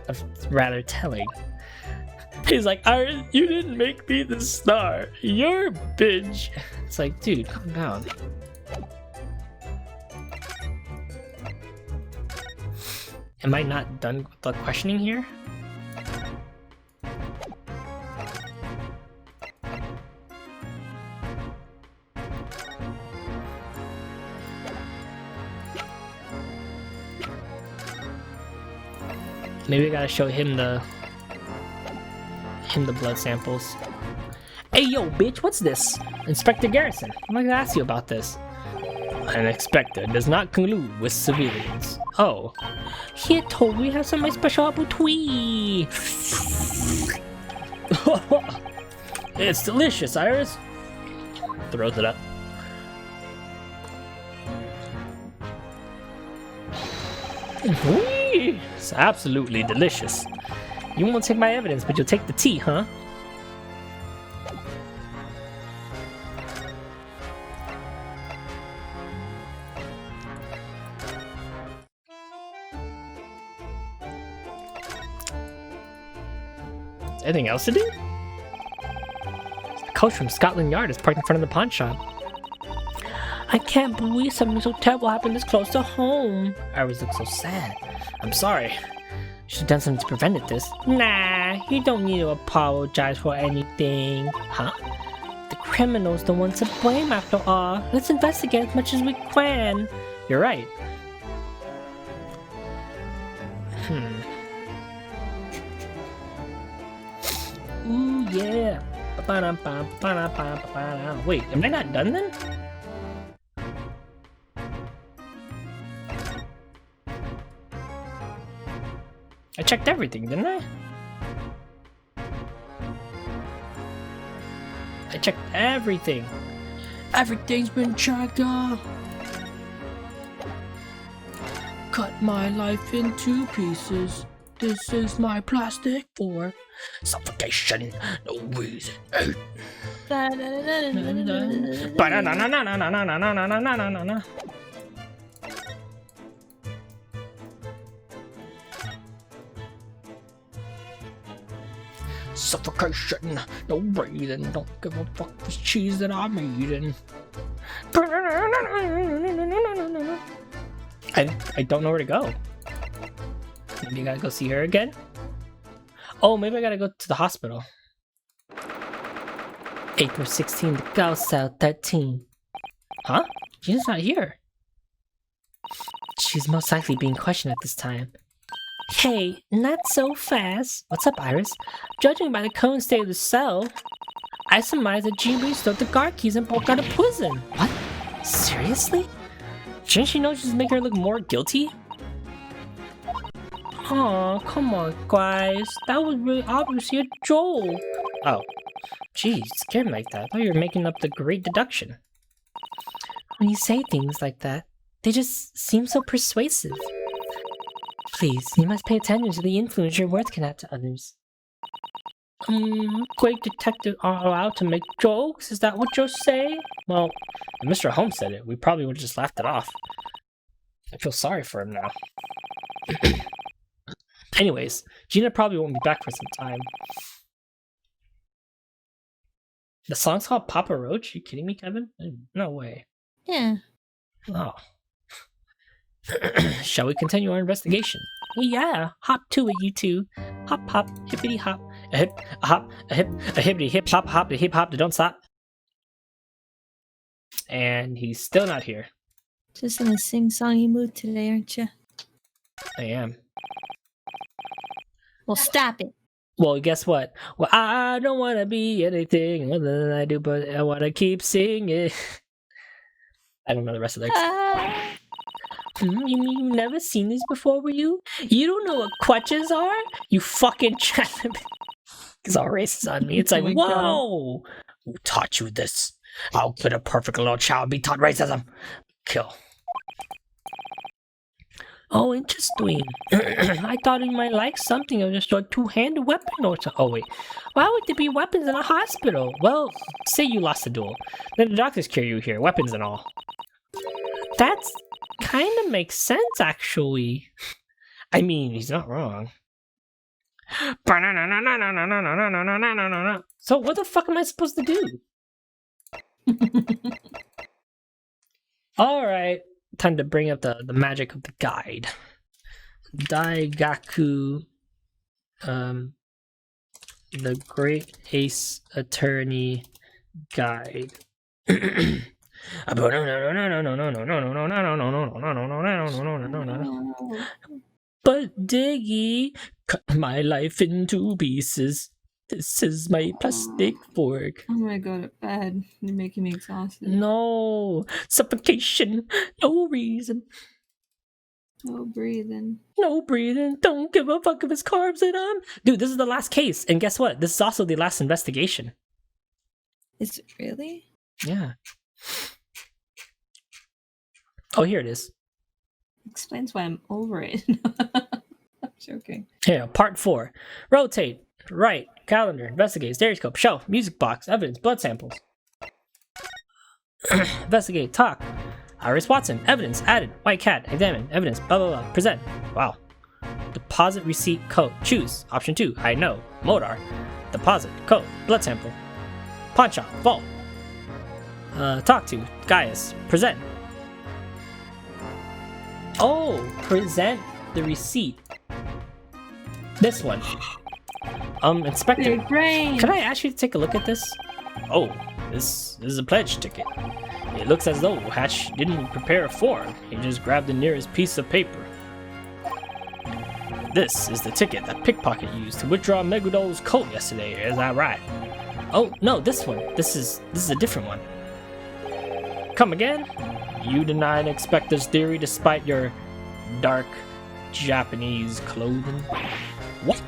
of rather telling. He's like, Iris, you didn't make me the star. You're a bitch. It's like, dude, calm down. Am I not done with the questioning here? Maybe I gotta show him the blood samples. Hey yo, bitch, what's this? Inspector Garrison, I'm gonna ask you about this. An inspector does not collude with civilians. Oh. Here, told we have something special about Twee. It's delicious, Iris. Throws it up. Whee! It's absolutely delicious. You won't take my evidence, but you'll take the tea, huh? Anything else to do? The coach from Scotland Yard is parked in front of the pawn shop. I can't believe something so terrible happened this close to home. I always look so sad. I'm sorry. Should have done something to prevent this. Nah, you don't need to apologize for anything. Huh? The criminal's the one to blame after all. Let's investigate as much as we can. You're right. Ooh, yeah. Wait, am I not done then? I checked everything, didn't I? checked everything. Everything's been checked. Cut my life into pieces. This is my plastic for suffocation. No reason. Ba-na-na-na-na-na-na-na-na-na-na-na-na-na. Suffocation. No breathing. Don't give a fuck this cheese that I'm eating. I don't know where to go. Maybe I gotta go see her again? Oh, maybe I gotta go to the hospital. April 16th, go cell 13. Huh? Gina's not here. She's most likely being questioned at this time. Hey, not so fast. What's up, Iris? Judging by the current state of the cell, I surmise that Jean stole the guard keys and broke out of prison. What? Seriously? Shouldn't she know she's making her look more guilty? Aw, come on, guys. That was really obviously a joke. Oh. Geez, scared me like that. I thought you were making up the great deduction. When you say things like that, they just seem so persuasive. Please, you must pay attention to the influence your words can have to others. Great detective are allowed to make jokes? Is that what you're saying? Well, if Mr. Holmes said it, we probably would have just laughed it off. I feel sorry for him now. Anyways, Gina probably won't be back for some time. The song's called Papa Roach? You kidding me, Kevin? No way. Yeah. Oh. Shall we continue our investigation? Yeah, hop to it, you two. Hop, hop, hippity hop. A hip, a hop, a hip, a hippity hip hop, hop, a hip hop, don't stop. And he's still not here. Just in a sing-songy mood today, aren't you? I am. Well, stop it. Well, guess what? Well, I don't want to be anything other than I do, but I want to keep singing. I don't know the rest of the lyrics. You mean you've never seen these before, were you? You don't know what crutches are? You fucking It's all racist on me. It's like, whoa! Who taught you this? How could a perfect little child be taught racism? Kill. Oh, interesting. I thought you might like something of just a two-handed weapon or so. Oh, wait. Why would there be weapons in a hospital? Well, say you lost the duel. Then the doctors cure you here, weapons and all. That's kind of makes sense, actually. I mean, he's not wrong. So what the fuck am I supposed to do? Alright, time to bring up the magic of the guide. Daigaku, the Great Ace Attorney Guide. But Diggy, cut my life into pieces. This is my plastic fork. I'm gonna go to bed. You're making me exhausted. No, suffocation, no reason. No breathing. No breathing, don't give a fuck if it's carbs and I'm... Dude, this is the last case, and guess what? This is also the last investigation. Is it really? Yeah. Oh, here it is. Explains why I'm over it. I'm joking. Here, part 4. Rotate, right, calendar, investigate, stereoscope, shelf, music box, evidence, blood samples. Investigate, talk. Iris Watson, evidence, added, white cat, examine, evidence, blah blah blah, present. Wow. Deposit receipt code, choose. Option 2, I know, Modar. Deposit, code, blood sample. Pawn shop, vault. Talk to, Gaius, present. Oh, present the receipt. This one. Inspector, could I ask you to take a look at this? Oh, this is a pledge ticket. It looks as though Hatch didn't prepare a form. He just grabbed the nearest piece of paper. This is the ticket that Pickpocket used to withdraw Megudol's coat yesterday, is that right? Oh, no, this one. This is a different one. Come again? You deny an Inspector's theory despite your dark Japanese clothing? What?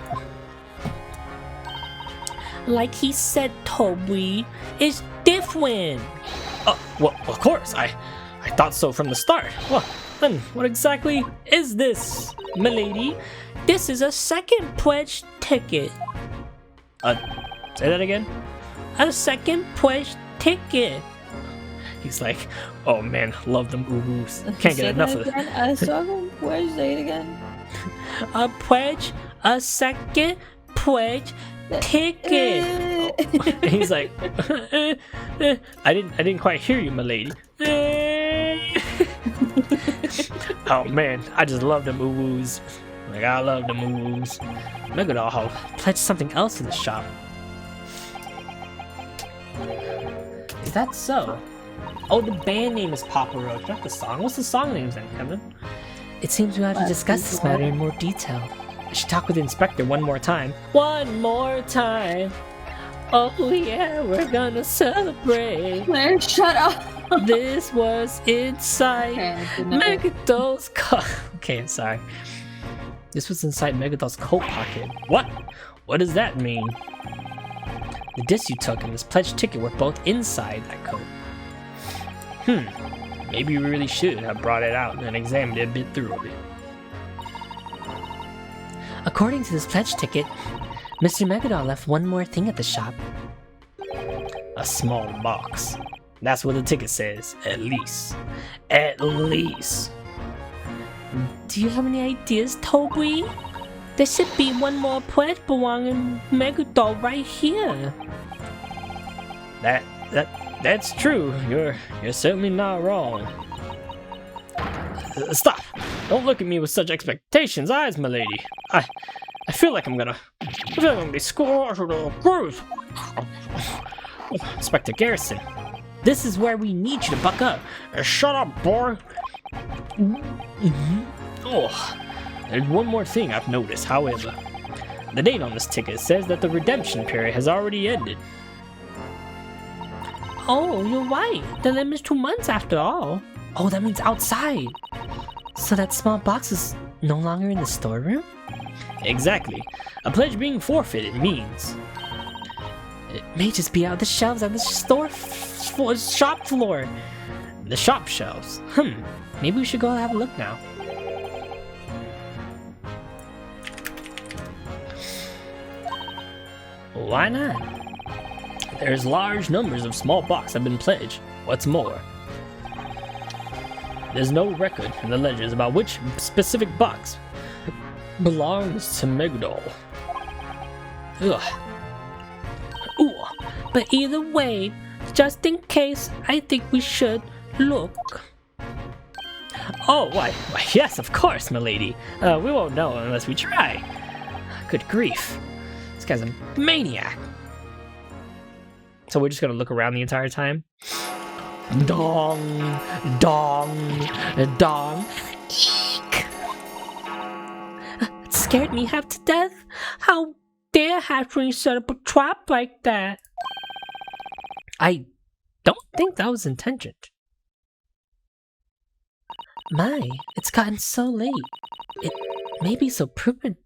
Like he said, Toby, it's different. Well, of course, I thought so from the start. Well, then, what exactly is this, milady? This is a second pledge ticket. Say that again? A second pledge ticket. He's like, oh man, love them ooh-woos. Can't get enough of it. I struggle. Where say it again? A pledge, a second pledge ticket. He's like, I didn't quite hear you, milady. Oh man, I just love them ooh-woos. Like, I love them ooh-woos. Megadol Hall pledged something else in the shop. Is that so? Oh, the band name is Papa Roach, not the song. What's the song name then, Kevin? It seems we have to discuss this matter in more detail. I should talk with the inspector one more time. One more time. Oh yeah, we're gonna celebrate. Claire, shut up. This was inside Megadol's coat. Okay, I'm sorry. This was inside Megadol's coat pocket. What? What does that mean? The disc you took and this pledge ticket were both inside that coat. Maybe we really should have brought it out and examined it a bit thoroughly. According to this pledge ticket, Mr. Megadol left one more thing at the shop. A small box. That's what the ticket says, at least. At least. Do you have any ideas, Toby? There should be one more pledge belonging to Megadol right here. That's true. You're certainly not wrong. Stop! Don't look at me with such expectations, eyes, milady. I feel like I'm gonna be squashed to the groove. Inspector Garrison, this is where we need you to buck up. Shut up, boy. Oh, there's one more thing I've noticed, however. The date on this ticket says that the redemption period has already ended. Oh, you're right. The limit's 2 months after all. Oh, that means outside. So that small box is no longer in the storeroom? Exactly. A pledge being forfeited means it may just be out the shelves on the shop floor. The shop shelves. Maybe we should go have a look now. Why not? There's large numbers of small boxes have been pledged. What's more, there's no record in the ledgers about which specific box belongs to Megadol. Ugh. Ooh, but either way, just in case, I think we should look. Oh, why yes, of course, milady. We won't know unless we try. Good grief. This guy's a maniac. So we're just gonna look around the entire time? Dong, dong, dong. Eek! It scared me half to death. How dare Hatchling set up a trap like that? I don't think that was intentioned. My, it's gotten so late. It may be so prudent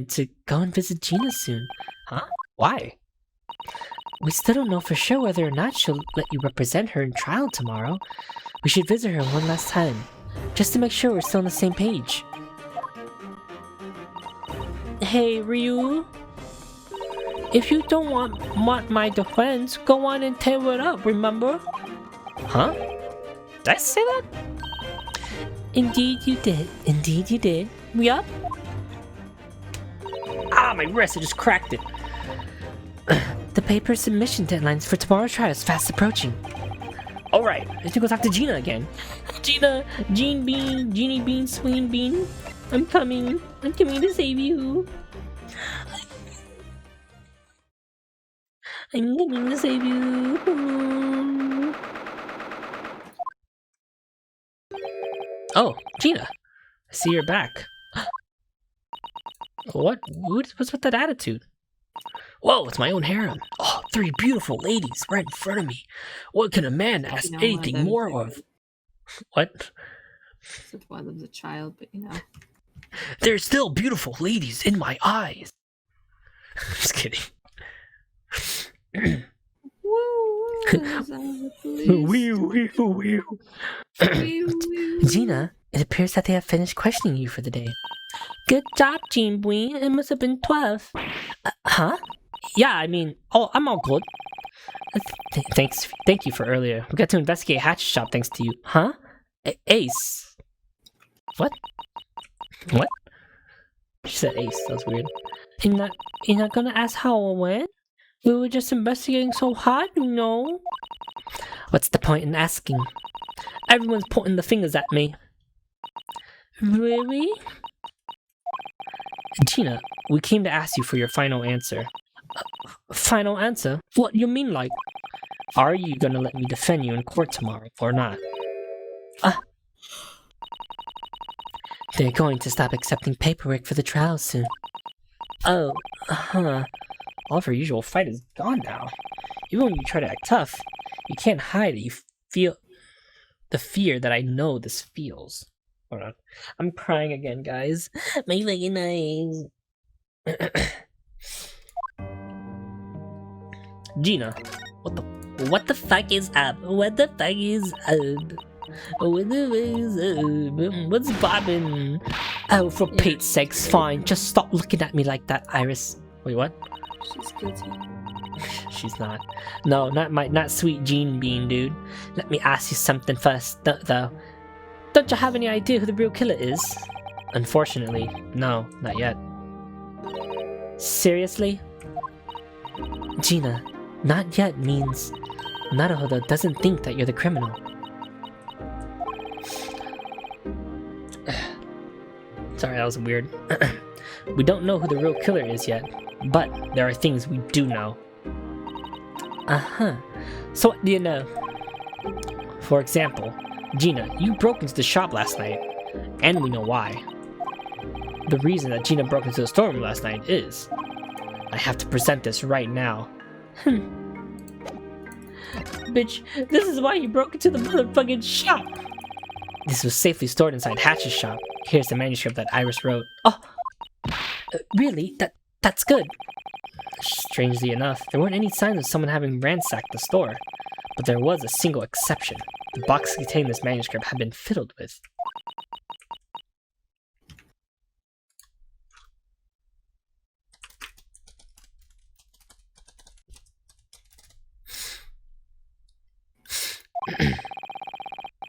to go and visit Gina soon. Huh? Why? We still don't know for sure whether or not she'll let you represent her in trial tomorrow. We should visit her one last time, just to make sure we're still on the same page. Hey, Ryu. If you don't want my defense, go on and tear it up, remember? Huh? Did I say that? Indeed you did. Indeed you did. Yup. Ah, my wrist, I just cracked it. The paper submission deadlines for tomorrow's trial is fast approaching. Alright, let's go talk to Gina again. Gina, Gene Bean, Genie Bean, Swing Bean. I'm coming to save you. I'm coming to save you. Oh, Gina. I see you're back. What's with that attitude? Whoa, it's my own harem. Oh, 3 beautiful ladies right in front of me. What can a man ask anything more of? What? That's one of them's a child, but you know. There's still beautiful ladies in my eyes. Just kidding. Woo, the sound of the police. Wee. Gina, it appears that they have finished questioning you for the day. Good job, Jean Bui. It must have been 12. Huh? Yeah, I mean, I'm all good. Thank you for earlier. We got to investigate Hatch's shop thanks to you. Huh? Ace. What? She said Ace. That was weird. You're not gonna ask how it went? We were just investigating so hard, you know. What's the point in asking? Everyone's pointing the fingers at me. Really? Gina, we came to ask you for your final answer. Final answer? What you mean, like? Are you gonna let me defend you in court tomorrow or not? They're going to stop accepting paperwork for the trial soon. Oh, all of her usual fight is gone now. Even when you try to act tough, you can't hide it. You feel the fear that I know this feels. Hold on. I'm crying again, guys. My fucking eyes. Gina, what the fuck is up? What the fuck is up? What's bobbing? Oh, for Pete's sakes, fine. Just stop looking at me like that, Iris. Wait, what? She's guilty. She's not. No, not sweet Jean Bean, dude. Let me ask you something first, though. Don't you have any idea who the real killer is? Unfortunately, no, not yet. Seriously? Gina, not yet means Naruhodo doesn't think that you're the criminal. Sorry, that was weird. We don't know who the real killer is yet, but there are things we do know. Uh-huh. So what do you know? For example, Gina, you broke into the shop last night, and we know why. The reason that Gina broke into the storeroom last night is... I have to present this right now. Bitch, this is why you broke into the motherfucking shop. This was safely stored inside Hatch's shop. Here's the manuscript that Iris wrote. Really? That's good. Strangely enough, there weren't any signs of someone having ransacked the store, but there was a single exception. The box containing this manuscript had been fiddled with.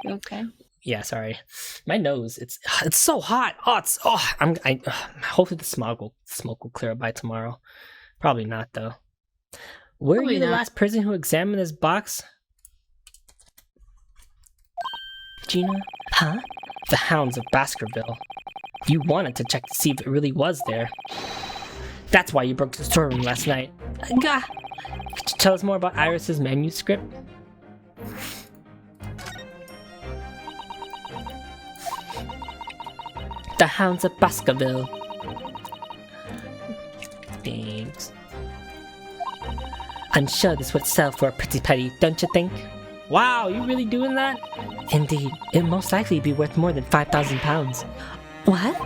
You okay? Yeah, sorry. My nose, it's so hot. Hopefully the smoke will clear up by tomorrow. Probably not though. Were Probably you the not. last person who examined this box? Gina? Huh? The Hounds of Baskerville. You wanted to check to see if it really was there. That's why you broke the storeroom last night. Gah. Could you tell us more about Iris's manuscript? The Hounds of Baskerville. Thanks. I'm sure this would sell for a pretty penny, don't you think? Wow, you really doing that? Indeed, it'd most likely be worth more than 5,000 pounds. What?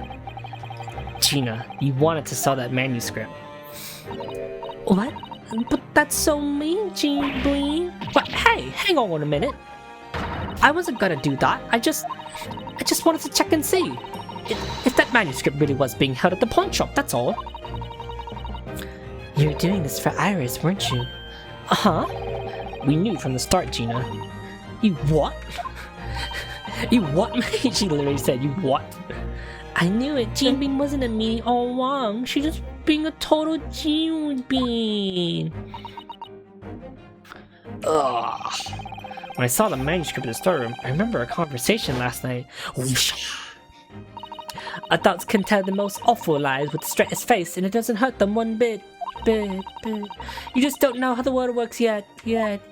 Gina, you wanted to sell that manuscript. What? But that's so mean, Jean Bui. But hey, hang on a minute. I wasn't gonna do that. I just wanted to check and see if that manuscript really was being held at the pawn shop, that's all. You were doing this for Iris, weren't you? Uh-huh. We knew from the start, Gina. You what? You what? She literally said, you what? I knew it. Jean Bean wasn't a meanie all along. She's just being a total Jean Bean. Ugh. When I saw the manuscript in the storeroom, I remember a conversation last night. Adults can tell the most awful lies with the straightest face, and it doesn't hurt them one bit. You just don't know how the world works yet. There's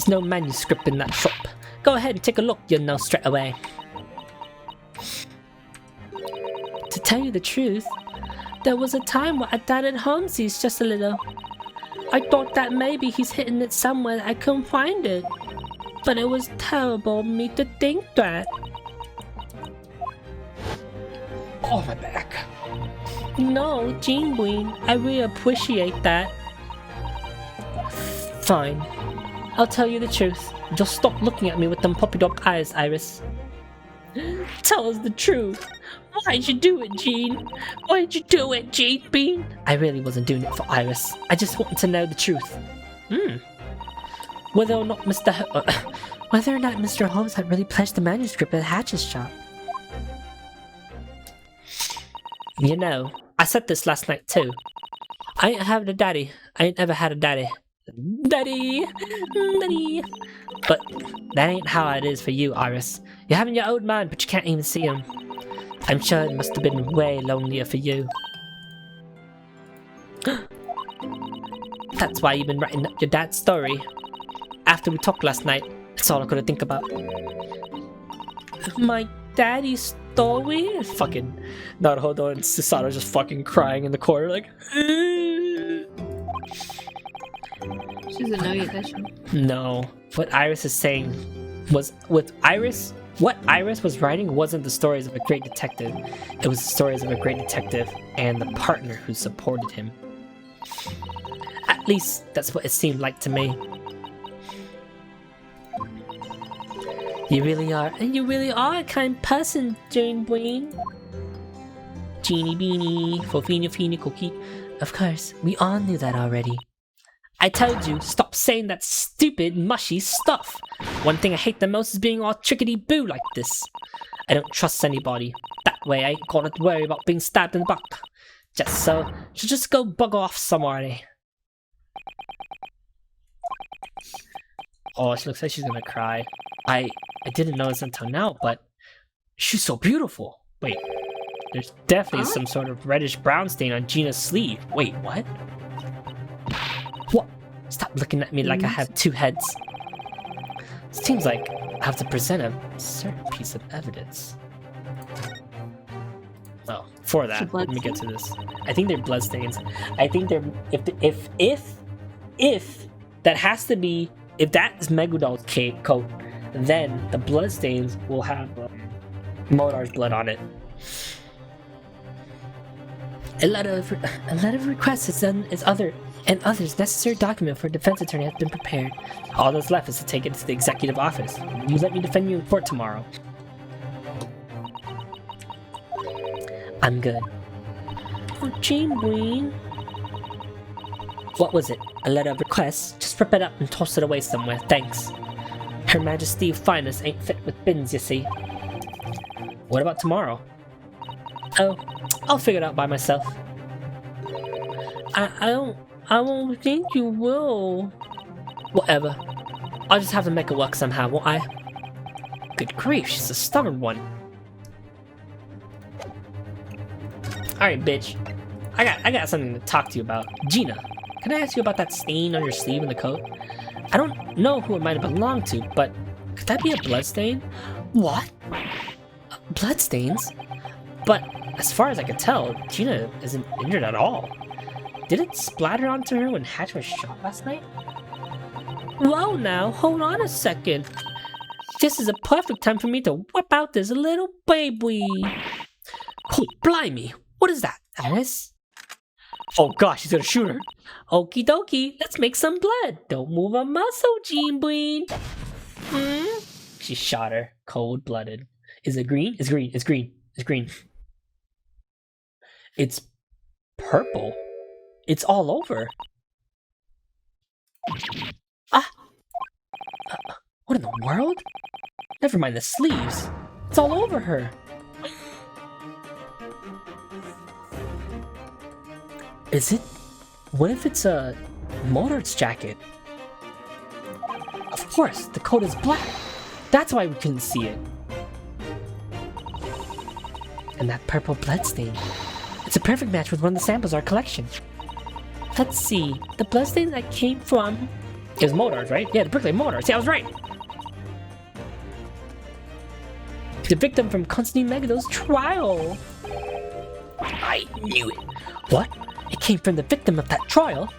no manuscript in that shop. Go ahead and take a look, you'll know straight away. To tell you the truth, there was a time where I doubted Holmesies just a little. I thought that maybe he's hidden it somewhere I couldn't find it. But it was terrible of me to think that. Oh, my back. No, Gene Queen, I really appreciate that. Fine. I'll tell you the truth. Just stop looking at me with them puppy dog eyes, Iris. Tell us the truth. Why'd you do it, Gene? Why'd you do it, Gene Bean? I really wasn't doing it for Iris. I just wanted to know the truth. Whether or not Mr. Holmes had really pledged the manuscript at Hatch's shop. You know, I said this last night too. I ain't having a daddy. I ain't ever had a daddy. Daddy! But that ain't how it is for you, Iris. You're having your own man, but you can't even see him. I'm sure it must have been way lonelier for you. That's why you've been writing up your dad's story. After we talked last night, that's all I could think about. My daddy's story? Fucking Naruto and Susato just fucking crying in the corner like She doesn't know yet, does she? No. What Iris is saying was what Iris was writing wasn't the stories of a great detective. It was the stories of a great detective and the partner who supported him. At least that's what it seemed like to me. You really are a kind person, Jane Blaine. Genie Beanie, Fofina Fina Cookie. Of course, we all knew that already. I told you, stop saying that stupid, mushy stuff. One thing I hate the most is being all trickety-boo like this. I don't trust anybody. That way I ain't gonna worry about being stabbed in the back. She'll just go bug off somewhere. Oh, she looks like she's gonna cry. I didn't notice until now, but she's so beautiful. Wait, there's definitely some sort of reddish-brown stain on Gina's sleeve. Wait, what? What? Stop looking at me like I have two heads. Seems like I have to present a certain piece of evidence. Oh, for that, let me get to this. I think they're bloodstains. I think they're if that has to be, if that is Megudol's coat, then the bloodstains will have Modar's blood on it. A lot of requests is others necessary document for a defense attorney has been prepared. All that's left is to take it to the executive office. You let me defend you in court tomorrow. I'm good. Oh, Jane Green. What was it? A letter of request? Just rip it up and toss it away somewhere, thanks. Her Majesty's finest ain't fit with bins, you see. What about tomorrow? Oh, I'll figure it out by myself. I don't think you will. Whatever. I'll just have to make it work somehow, won't I? Good grief, she's a stubborn one. Alright, bitch. I got something to talk to you about. Gina, can I ask you about that stain on your sleeve in the coat? I don't know who it might have belonged to, but could that be a bloodstain? What? Bloodstains? But as far as I could tell, Gina isn't injured at all. Did it splatter onto her when Hatch was shot last night? Whoa now, hold on a second. This is a perfect time for me to whip out this little baby. Oh, blimey. What is that, Alice? Oh gosh, he's gonna shoot her. Okie dokie, let's make some blood. Don't move a muscle, Jean Bean. She shot her, cold-blooded. Is it green? It's green, it's green, it's green. It's purple. It's all over. What in the world? Never mind the sleeves. It's all over her. Is it? What if it's a Modart's jacket? Of course, the coat is black. That's why we couldn't see it. And that purple bloodstain. It's a perfect match with one of the samples in our collection. Let's see. The bloodstain that came from... It was Modart's, right? Yeah, the Brickley Modart's. Yeah, I was right. The victim from Constantine Megado's trial. I knew it. What? It came from the victim of that trial?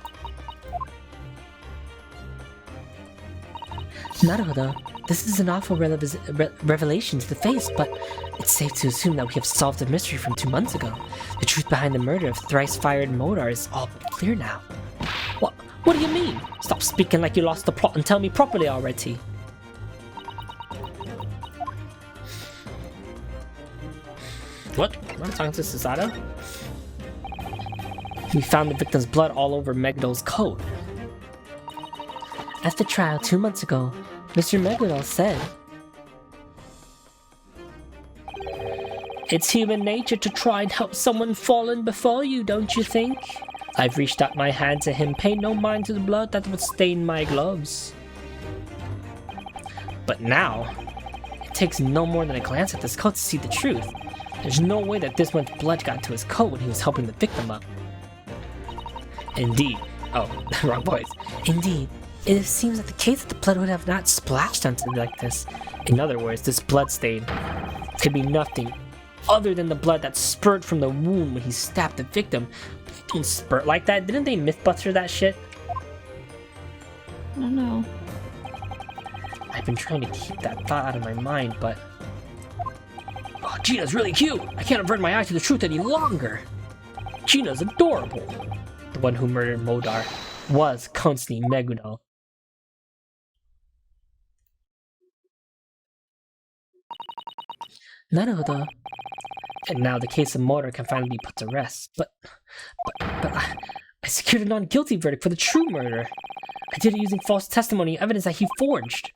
Naruhodo. This is an awful revelation to the face, but it's safe to assume that we have solved the mystery from 2 months ago. The truth behind the murder of thrice-fired Modar is all but clear now. What do you mean? Stop speaking like you lost the plot and tell me properly already. What? I'm talking to Susato? We found the victim's blood all over Megiddo's coat. At the trial 2 months ago, Mr. Megiddo said, "It's human nature to try and help someone fallen before you, don't you think? I've reached out my hand to him, pay no mind to the blood that would stain my gloves." But now, it takes no more than a glance at this coat to see the truth. There's no way that this much blood got into his coat when he was helping the victim up. Indeed. Oh, wrong voice. Indeed, it seems that the case that the blood would have not splashed onto it like this. In other words, this blood stain could be nothing other than the blood that spurted from the wound when he stabbed the victim. But they don't spurt like that. Didn't they Mythbuster that shit? I don't know. I've been trying to keep that thought out of my mind, but... Oh, Gina's really cute! I can't avert my eye to the truth any longer! Gina's adorable! The one who murdered Modar was constantly Megiddo. Naruhodo. And now the case of Modar can finally be put to rest. But I secured a non-guilty verdict for the true murder. I did it using false testimony, evidence that he forged.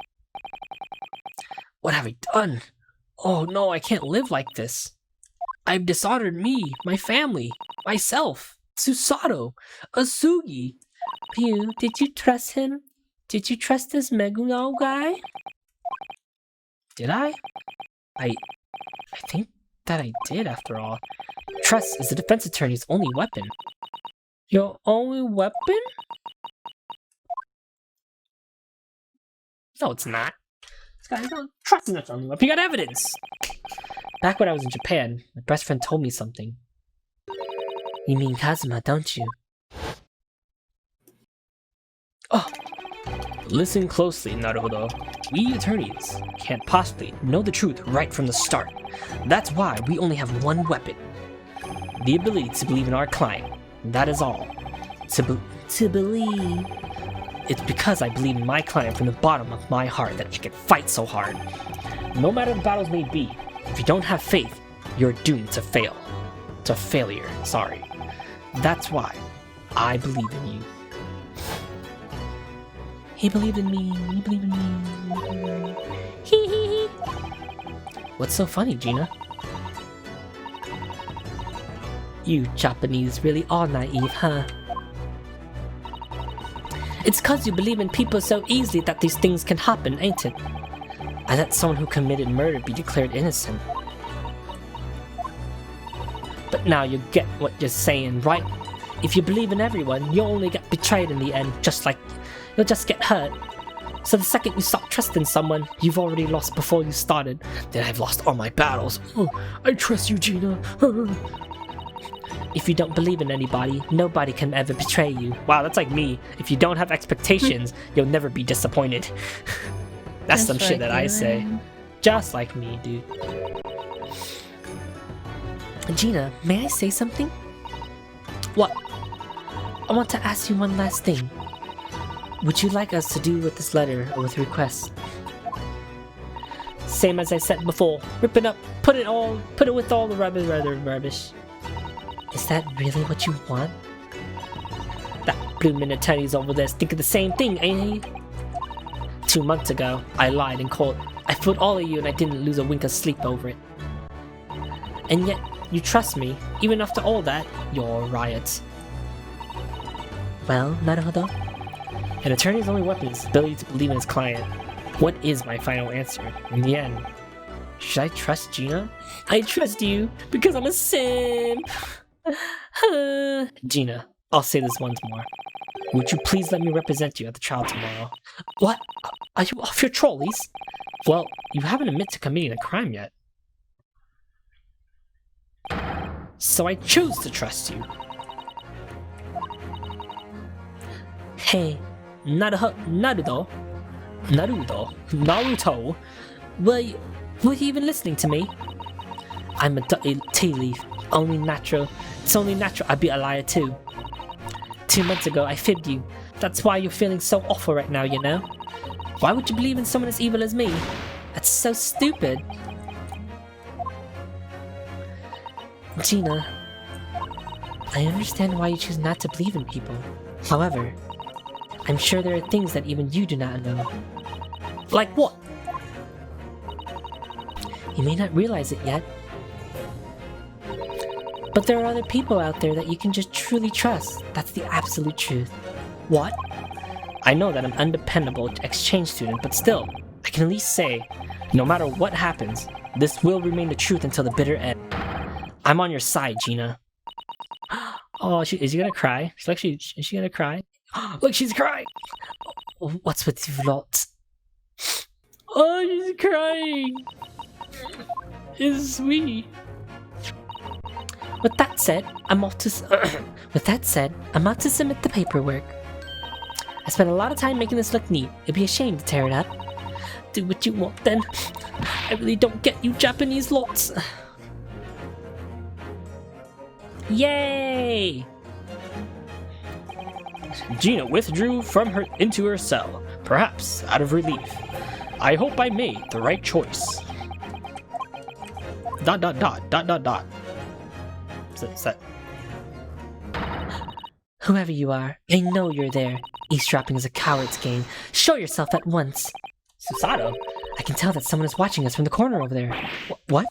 What have I done? Oh no, I can't live like this. I've dishonored me, my family, myself, Susato, Asugi. Ryu, did you trust him? Did you trust this Megiddo guy? Did I? I think that I did, after all. Trust is the defense attorney's only weapon. Your only weapon? No, it's not. This guy's not trusting us only weapon. You got evidence! Back when I was in Japan, my best friend told me something. You mean Kazuma, don't you? Oh! Listen closely, Naruhodo. We attorneys can't possibly know the truth right from the start. That's why we only have one weapon. The ability to believe in our client. That is all. To believe. It's because I believe in my client from the bottom of my heart that she can fight so hard. No matter the battles may be, if you don't have faith, you're doomed to fail. To failure, sorry. That's why I believe in you. He believed in me, he believed in me. Hee hee hee. What's so funny, Gina? You Japanese really are naive, huh? It's cause you believe in people so easily that these things can happen, ain't it? I let someone who committed murder be declared innocent. But now you get what you're saying, right? If you believe in everyone, you'll only get betrayed in the end, just like you'll just get hurt. So the second you stop trusting someone, you've already lost before you started. Then I've lost all my battles. Oh, I trust you, Gina. If you don't believe in anybody, nobody can ever betray you. Wow, that's like me. If you don't have expectations, you'll never be disappointed. That's some shit that I say. Just like me, dude. Gina, may I say something? What? I want to ask you one last thing. Would you like us to do with this letter or with requests? Same as I said before. Rip it up, put it with all the rubbish. Is that really what you want? That bloomin' attorney's over there's thinking the same thing, ain't he? 2 months ago, I lied in court. I fooled all of you and I didn't lose a wink of sleep over it. And yet, you trust me, even after all that, you're a riot. Well, Naruhodo? An attorney's only weapon is the ability to believe in his client. What is my final answer? In the end, should I trust Gina? I trust you because I'm a simp. Gina, I'll say this once more. Would you please let me represent you at the trial tomorrow? What? Are you off your trolleys? Well, you haven't admitted to committing a crime yet. So I choose to trust you. Hey, Naruto, Naruto, were you even listening to me? I'm a tea leaf. Only natural. It's only natural I'd be a liar too. 2 months ago, I fibbed you. That's why you're feeling so awful right now, you know? Why would you believe in someone as evil as me? That's so stupid. Gina, I understand why you choose not to believe in people. However, I'm sure there are things that even you do not know. Like what? You may not realize it yet, but there are other people out there that you can just truly trust. That's the absolute truth. What? I know that I'm an undependable exchange student, but still, I can at least say, no matter what happens, this will remain the truth until the bitter end. I'm on your side, Gina. Oh, is she gonna cry? Is she gonna cry? Look, she's crying! What's with you lot? Oh, she's crying! It's sweet. With that said, I'm off to submit the paperwork. I spent a lot of time making this look neat. It'd be a shame to tear it up. Do what you want then. I really don't get you Japanese lots. Yay! Gina withdrew into her cell, perhaps out of relief. I hope I made the right choice. ... Set. Whoever you are, I know you're there. Eavesdropping is a coward's game. Show yourself at once. Susato? I can tell that someone is watching us from the corner over there. What?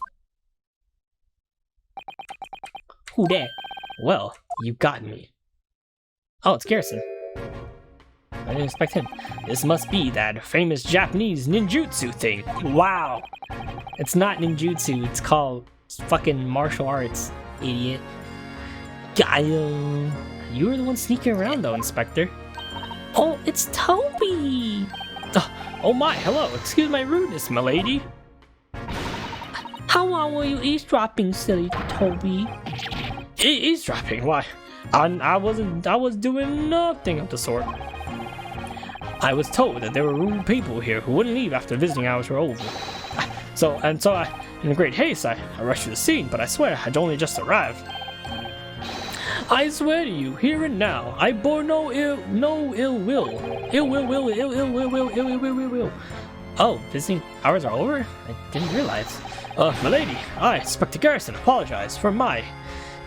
Who dat? Well, you got me. Oh, it's Garrison. I didn't expect him. This must be that famous Japanese ninjutsu thing. Wow! It's not ninjutsu, it's called fucking martial arts, idiot. You were the one sneaking around though, Inspector. Oh, it's Toby! Oh my, hello, excuse my rudeness, milady. How long were you eavesdropping, silly Toby? Eavesdropping? Why? I was doing nothing of the sort. I was told that there were rude people here who wouldn't leave after visiting hours were over. So I, in great haste, I rushed to the scene, but I swear I'd only just arrived. I swear to you, here and now, I bore no ill will. Oh, visiting hours are over? I didn't realize. Milady, I, Inspector Garrison, apologize for my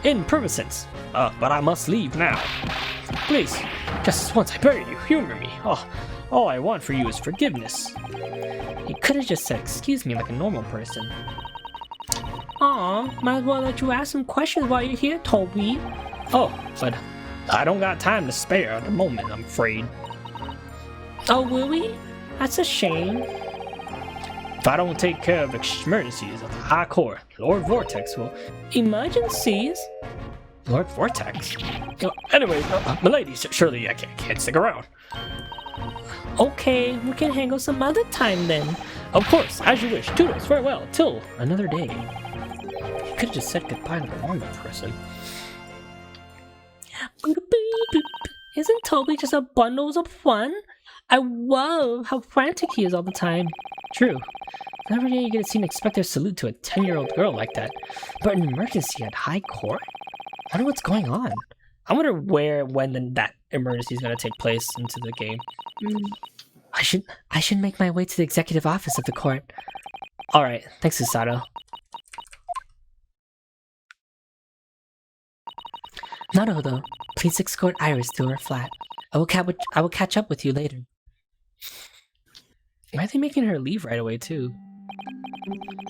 impertinence, but I must leave now. Please, just as once I buried you, humor me. All I want for you is forgiveness. You could have just said excuse me like a normal person. Aw, might as well let you ask some questions while you're here, Toby. Oh, but I don't got time to spare at the moment, I'm afraid. Oh, will we? That's a shame. If I don't take care of emergencies at the High Court, Lord Vortex will... Emergencies? Lord Vortex? Anyway, milady, surely I can't stick around. Okay, we can hang out some other time then. Of course, as you wish. Toodles, farewell, till another day. You could have just said goodbye to the normal person. Isn't Toby just a bundle of fun? I love how frantic he is all the time. True. Every day you get to see an Inspector salute to a 10-year-old girl like that. But an emergency at High Court? I wonder what's going on. I wonder when that emergency is going to take place into the game. I should make my way to the executive office of the court. Alright, thanks Susato. Naruto, please escort Iris to her flat. I will catch up with you later. Why are they making her leave right away too?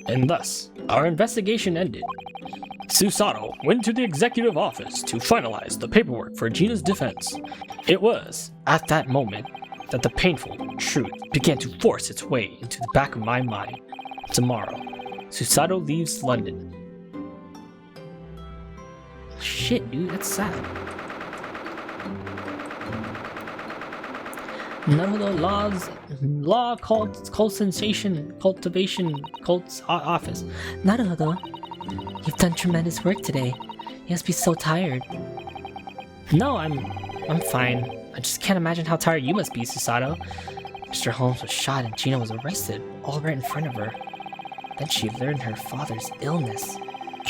And thus, our investigation ended. Susato went to the executive office to finalize the paperwork for Gina's defense. It was, at that moment, that the painful truth began to force its way into the back of my mind. Tomorrow, Susato leaves London. Shit, dude, that's sad. Naruto law cultivation office. Naruto, you've done tremendous work today. You must be so tired. No, I'm fine. I just can't imagine how tired you must be, Susato. Mr. Holmes was shot and Gina was arrested, all right in front of her. Then she learned her father's illness,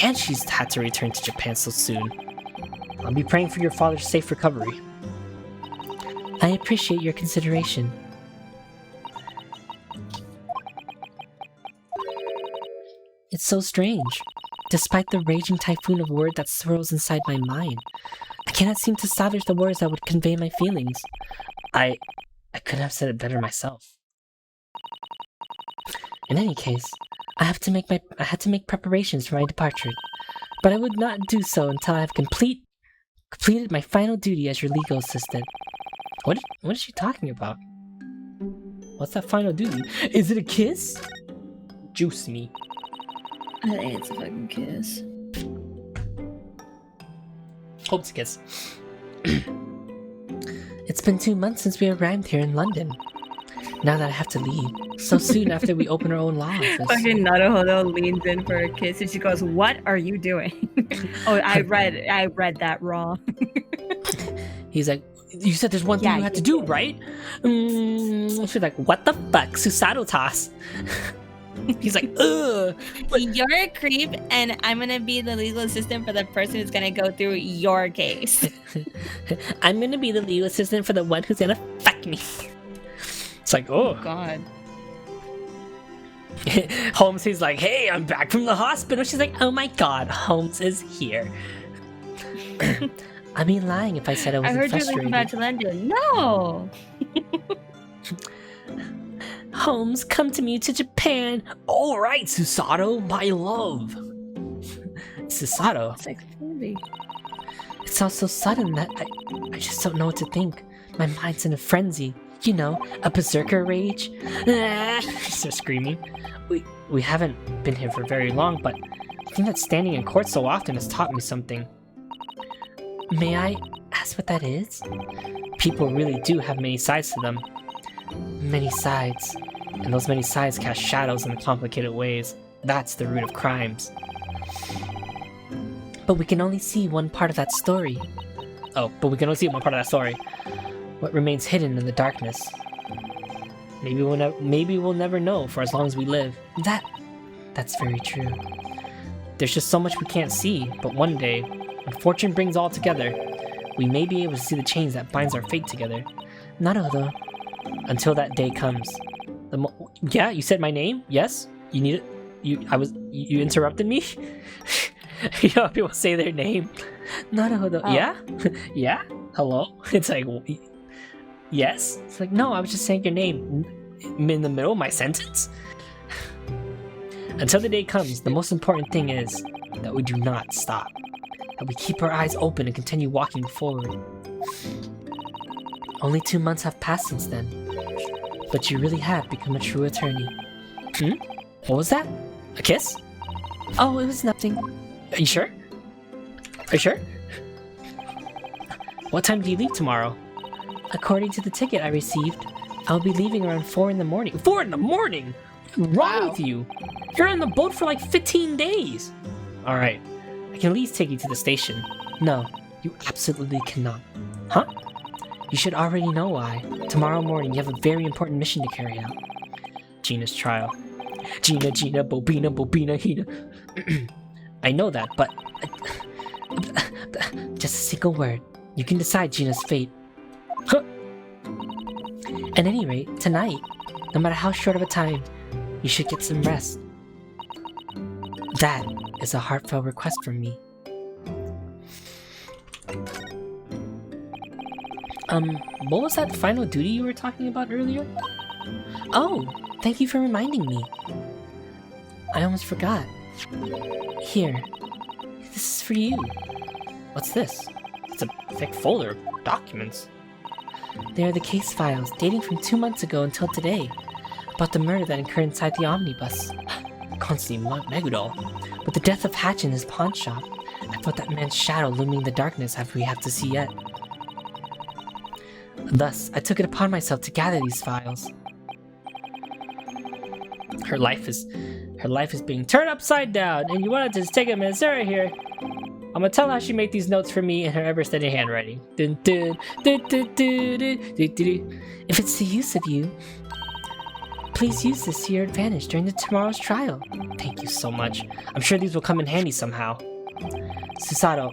and she's had to return to Japan so soon. I'll be praying for your father's safe recovery. I appreciate your consideration. It's so strange. Despite the raging typhoon of words that swirls inside my mind, I cannot seem to salvage the words that would convey my feelings. I couldn't have said it better myself. In any case, I had to make preparations for my departure, but I would not do so until I have completed my final duty as your legal assistant. What is she talking about? What's that final duty? Is it a kiss? Juice me. I think it's a fucking kiss. Hope it's a kiss. It's been 2 months since we arrived here in London. Now that I have to leave, so soon after we open our own law office. Fucking Naruhodo leans in for a kiss and she goes, "What are you doing?" Oh, I read that wrong. He's like, you said there's one thing you have to do, right? She's like, what the fuck? Susato toss. He's like, ugh. You're a creep, and I'm gonna be the legal assistant for the person who's gonna go through your case. I'm gonna be the legal assistant for the one who's gonna fuck me. It's like, oh. God. Holmes, he's like, hey, I'm back from the hospital. She's like, oh my god, Holmes is here. I'd be lying if I said I wasn't I heard frustrated. you're going back to London. No! Holmes, come to me to Japan. All right, Susato, my love. Susato. It's like movie. It's all so sudden that I just don't know what to think. My mind's in a frenzy. You know, a berserker rage. She's just screaming. We haven't been here for very long, but I think that standing in court so often has taught me something. May I ask what that is? People really do have many sides to them. Many sides. And those many sides cast shadows in complicated ways. That's the root of crimes. But we can only see one part of that story. Oh, but we can only see one part of that story. What remains hidden in the darkness. Maybe we'll never know for as long as we live. That's very true. There's just so much we can't see, but one day, when fortune brings all together, we may be able to see the chains that binds our fate together. Naruhodo. Until that day comes. Yeah, you said my name? Yes? You need it? You interrupted me? You know, people say their name. Naruhodo. Oh. Yeah? Yeah? Hello? It's like, yes? It's like, no, I was just saying your name. In the middle of my sentence? Until the day comes, the most important thing is that we do not stop. That we keep our eyes open and continue walking forward. Only 2 months have passed since then. But you really have become a true attorney. What was that? A kiss? Oh, it was nothing. Are you sure? Are you sure? What time do you leave tomorrow? According to the ticket I received, I'll be leaving around 4 in the morning. 4 in the morning? What's wrong with you? You're on the boat for like 15 days. Alright, I can at least take you to the station. No, you absolutely cannot. Huh? You should already know why. Tomorrow morning, you have a very important mission to carry out. Gina's trial. Gina, Bobina, Hina. I know that, but... Just a single word. You can decide Gina's fate. Huh. At any rate, tonight, no matter how short of a time, you should get some rest. That is a heartfelt request from me. What was that final duty you were talking about earlier? Oh, thank you for reminding me. I almost forgot. Here, this is for you. What's this? It's a thick folder of documents. They are the case files dating from 2 months ago until today, about the murder that occurred inside the omnibus. Constantly Megudol. With the death of Hatch in his pawn shop, I felt that man's shadow looming in the darkness as we have to see yet. Thus, I took it upon myself to gather these files. Her life is being turned upside down, and you wanted to just take a minute right here. I'm gonna tell her how she made these notes for me in her ever-steady handwriting. Dun, dun, dun, dun, dun, dun, dun, dun. If it's the use of you, please use this to your advantage during tomorrow's trial. Thank you so much. I'm sure these will come in handy somehow. Susato,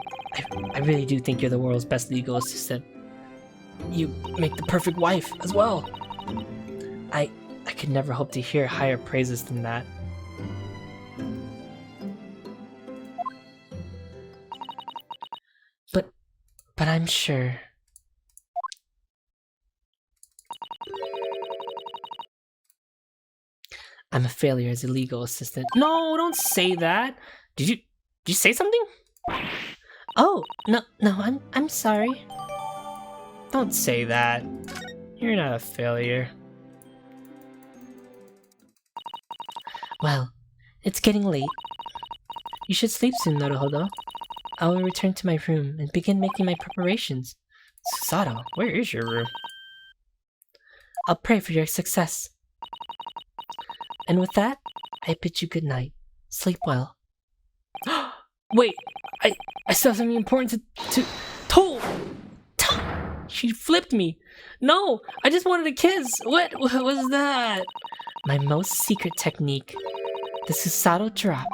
I really do think you're the world's best legal assistant. You make the perfect wife as well. I could never hope to hear higher praises than that. but I'm sure. I'm a failure as a legal assistant. No, don't say that. Did you say something? Oh, no, I'm sorry. Don't say that. You're not a failure. Well, it's getting late. You should sleep soon, Naruhodo. I will return to my room and begin making my preparations. Susato, where is your room? I'll pray for your success. And with that, I bid you good night. Sleep well. Wait, I still have something important to She flipped me. No, I just wanted a kiss. What was that? My most secret technique. The Susato drop.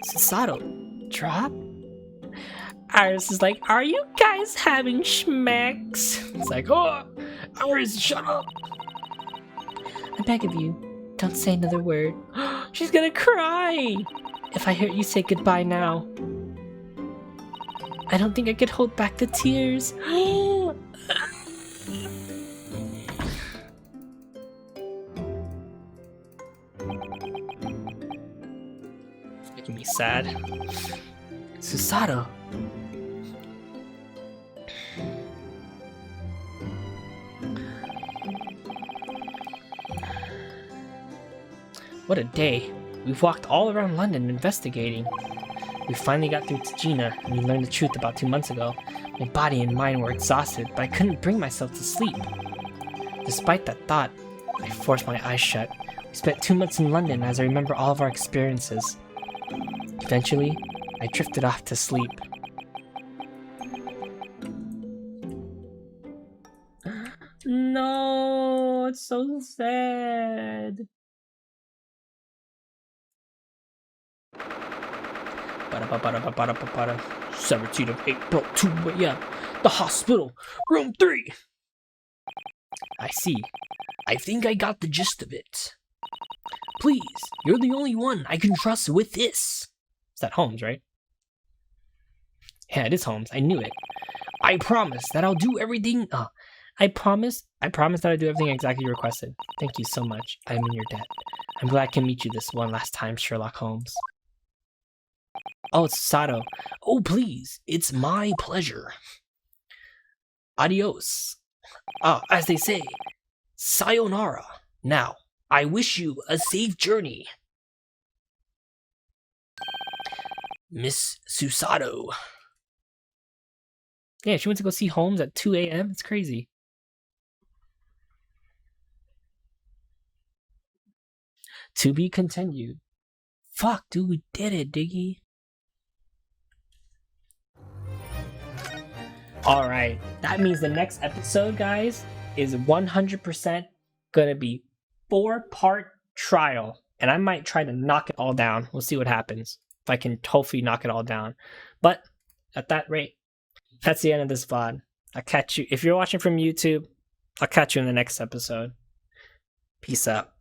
Susato drop? Iris is like, are you guys having schmecks? It's like, oh, Iris, shut up. I beg of you, don't say another word. She's gonna cry. If I heard you say goodbye now, I don't think I could hold back the tears. It's making me sad. Susato. What a day. We've walked all around London investigating. We finally got through to Gina, and we learned the truth about 2 months ago. My body and mind were exhausted, but I couldn't bring myself to sleep. Despite that thought, I forced my eyes shut. We spent 2 months in London as I remember all of our experiences. Eventually, I drifted off to sleep. No, it's so sad. Ba-da-ba-ba-da-ba-ba-da-ba-ba-da. 17th of April, 2 a.m. The hospital, room 3. I see. I think I got the gist of it. Please, you're the only one I can trust with this. Is that Holmes, right? Yeah, it is Holmes. I knew it. I promise that I'll do everything. I promise that I'll do everything exactly you requested. Thank you so much. I'm in your debt. I'm glad I can meet you this one last time, Sherlock Holmes. Oh, it's Sato. Oh, please. It's my pleasure. Adios. As they say, sayonara. Now, I wish you a safe journey. Miss Susato. Yeah, she went to go see Holmes at 2 a.m. It's crazy. To be continued. Fuck, dude, we did it, Diggy. Alright, that means the next episode, guys, is 100% gonna be 4-part trial. And I might try to knock it all down. We'll see what happens. If I can hopefully knock it all down. But at that rate, that's the end of this VOD. I'll catch you. If you're watching from YouTube, I'll catch you in the next episode. Peace out.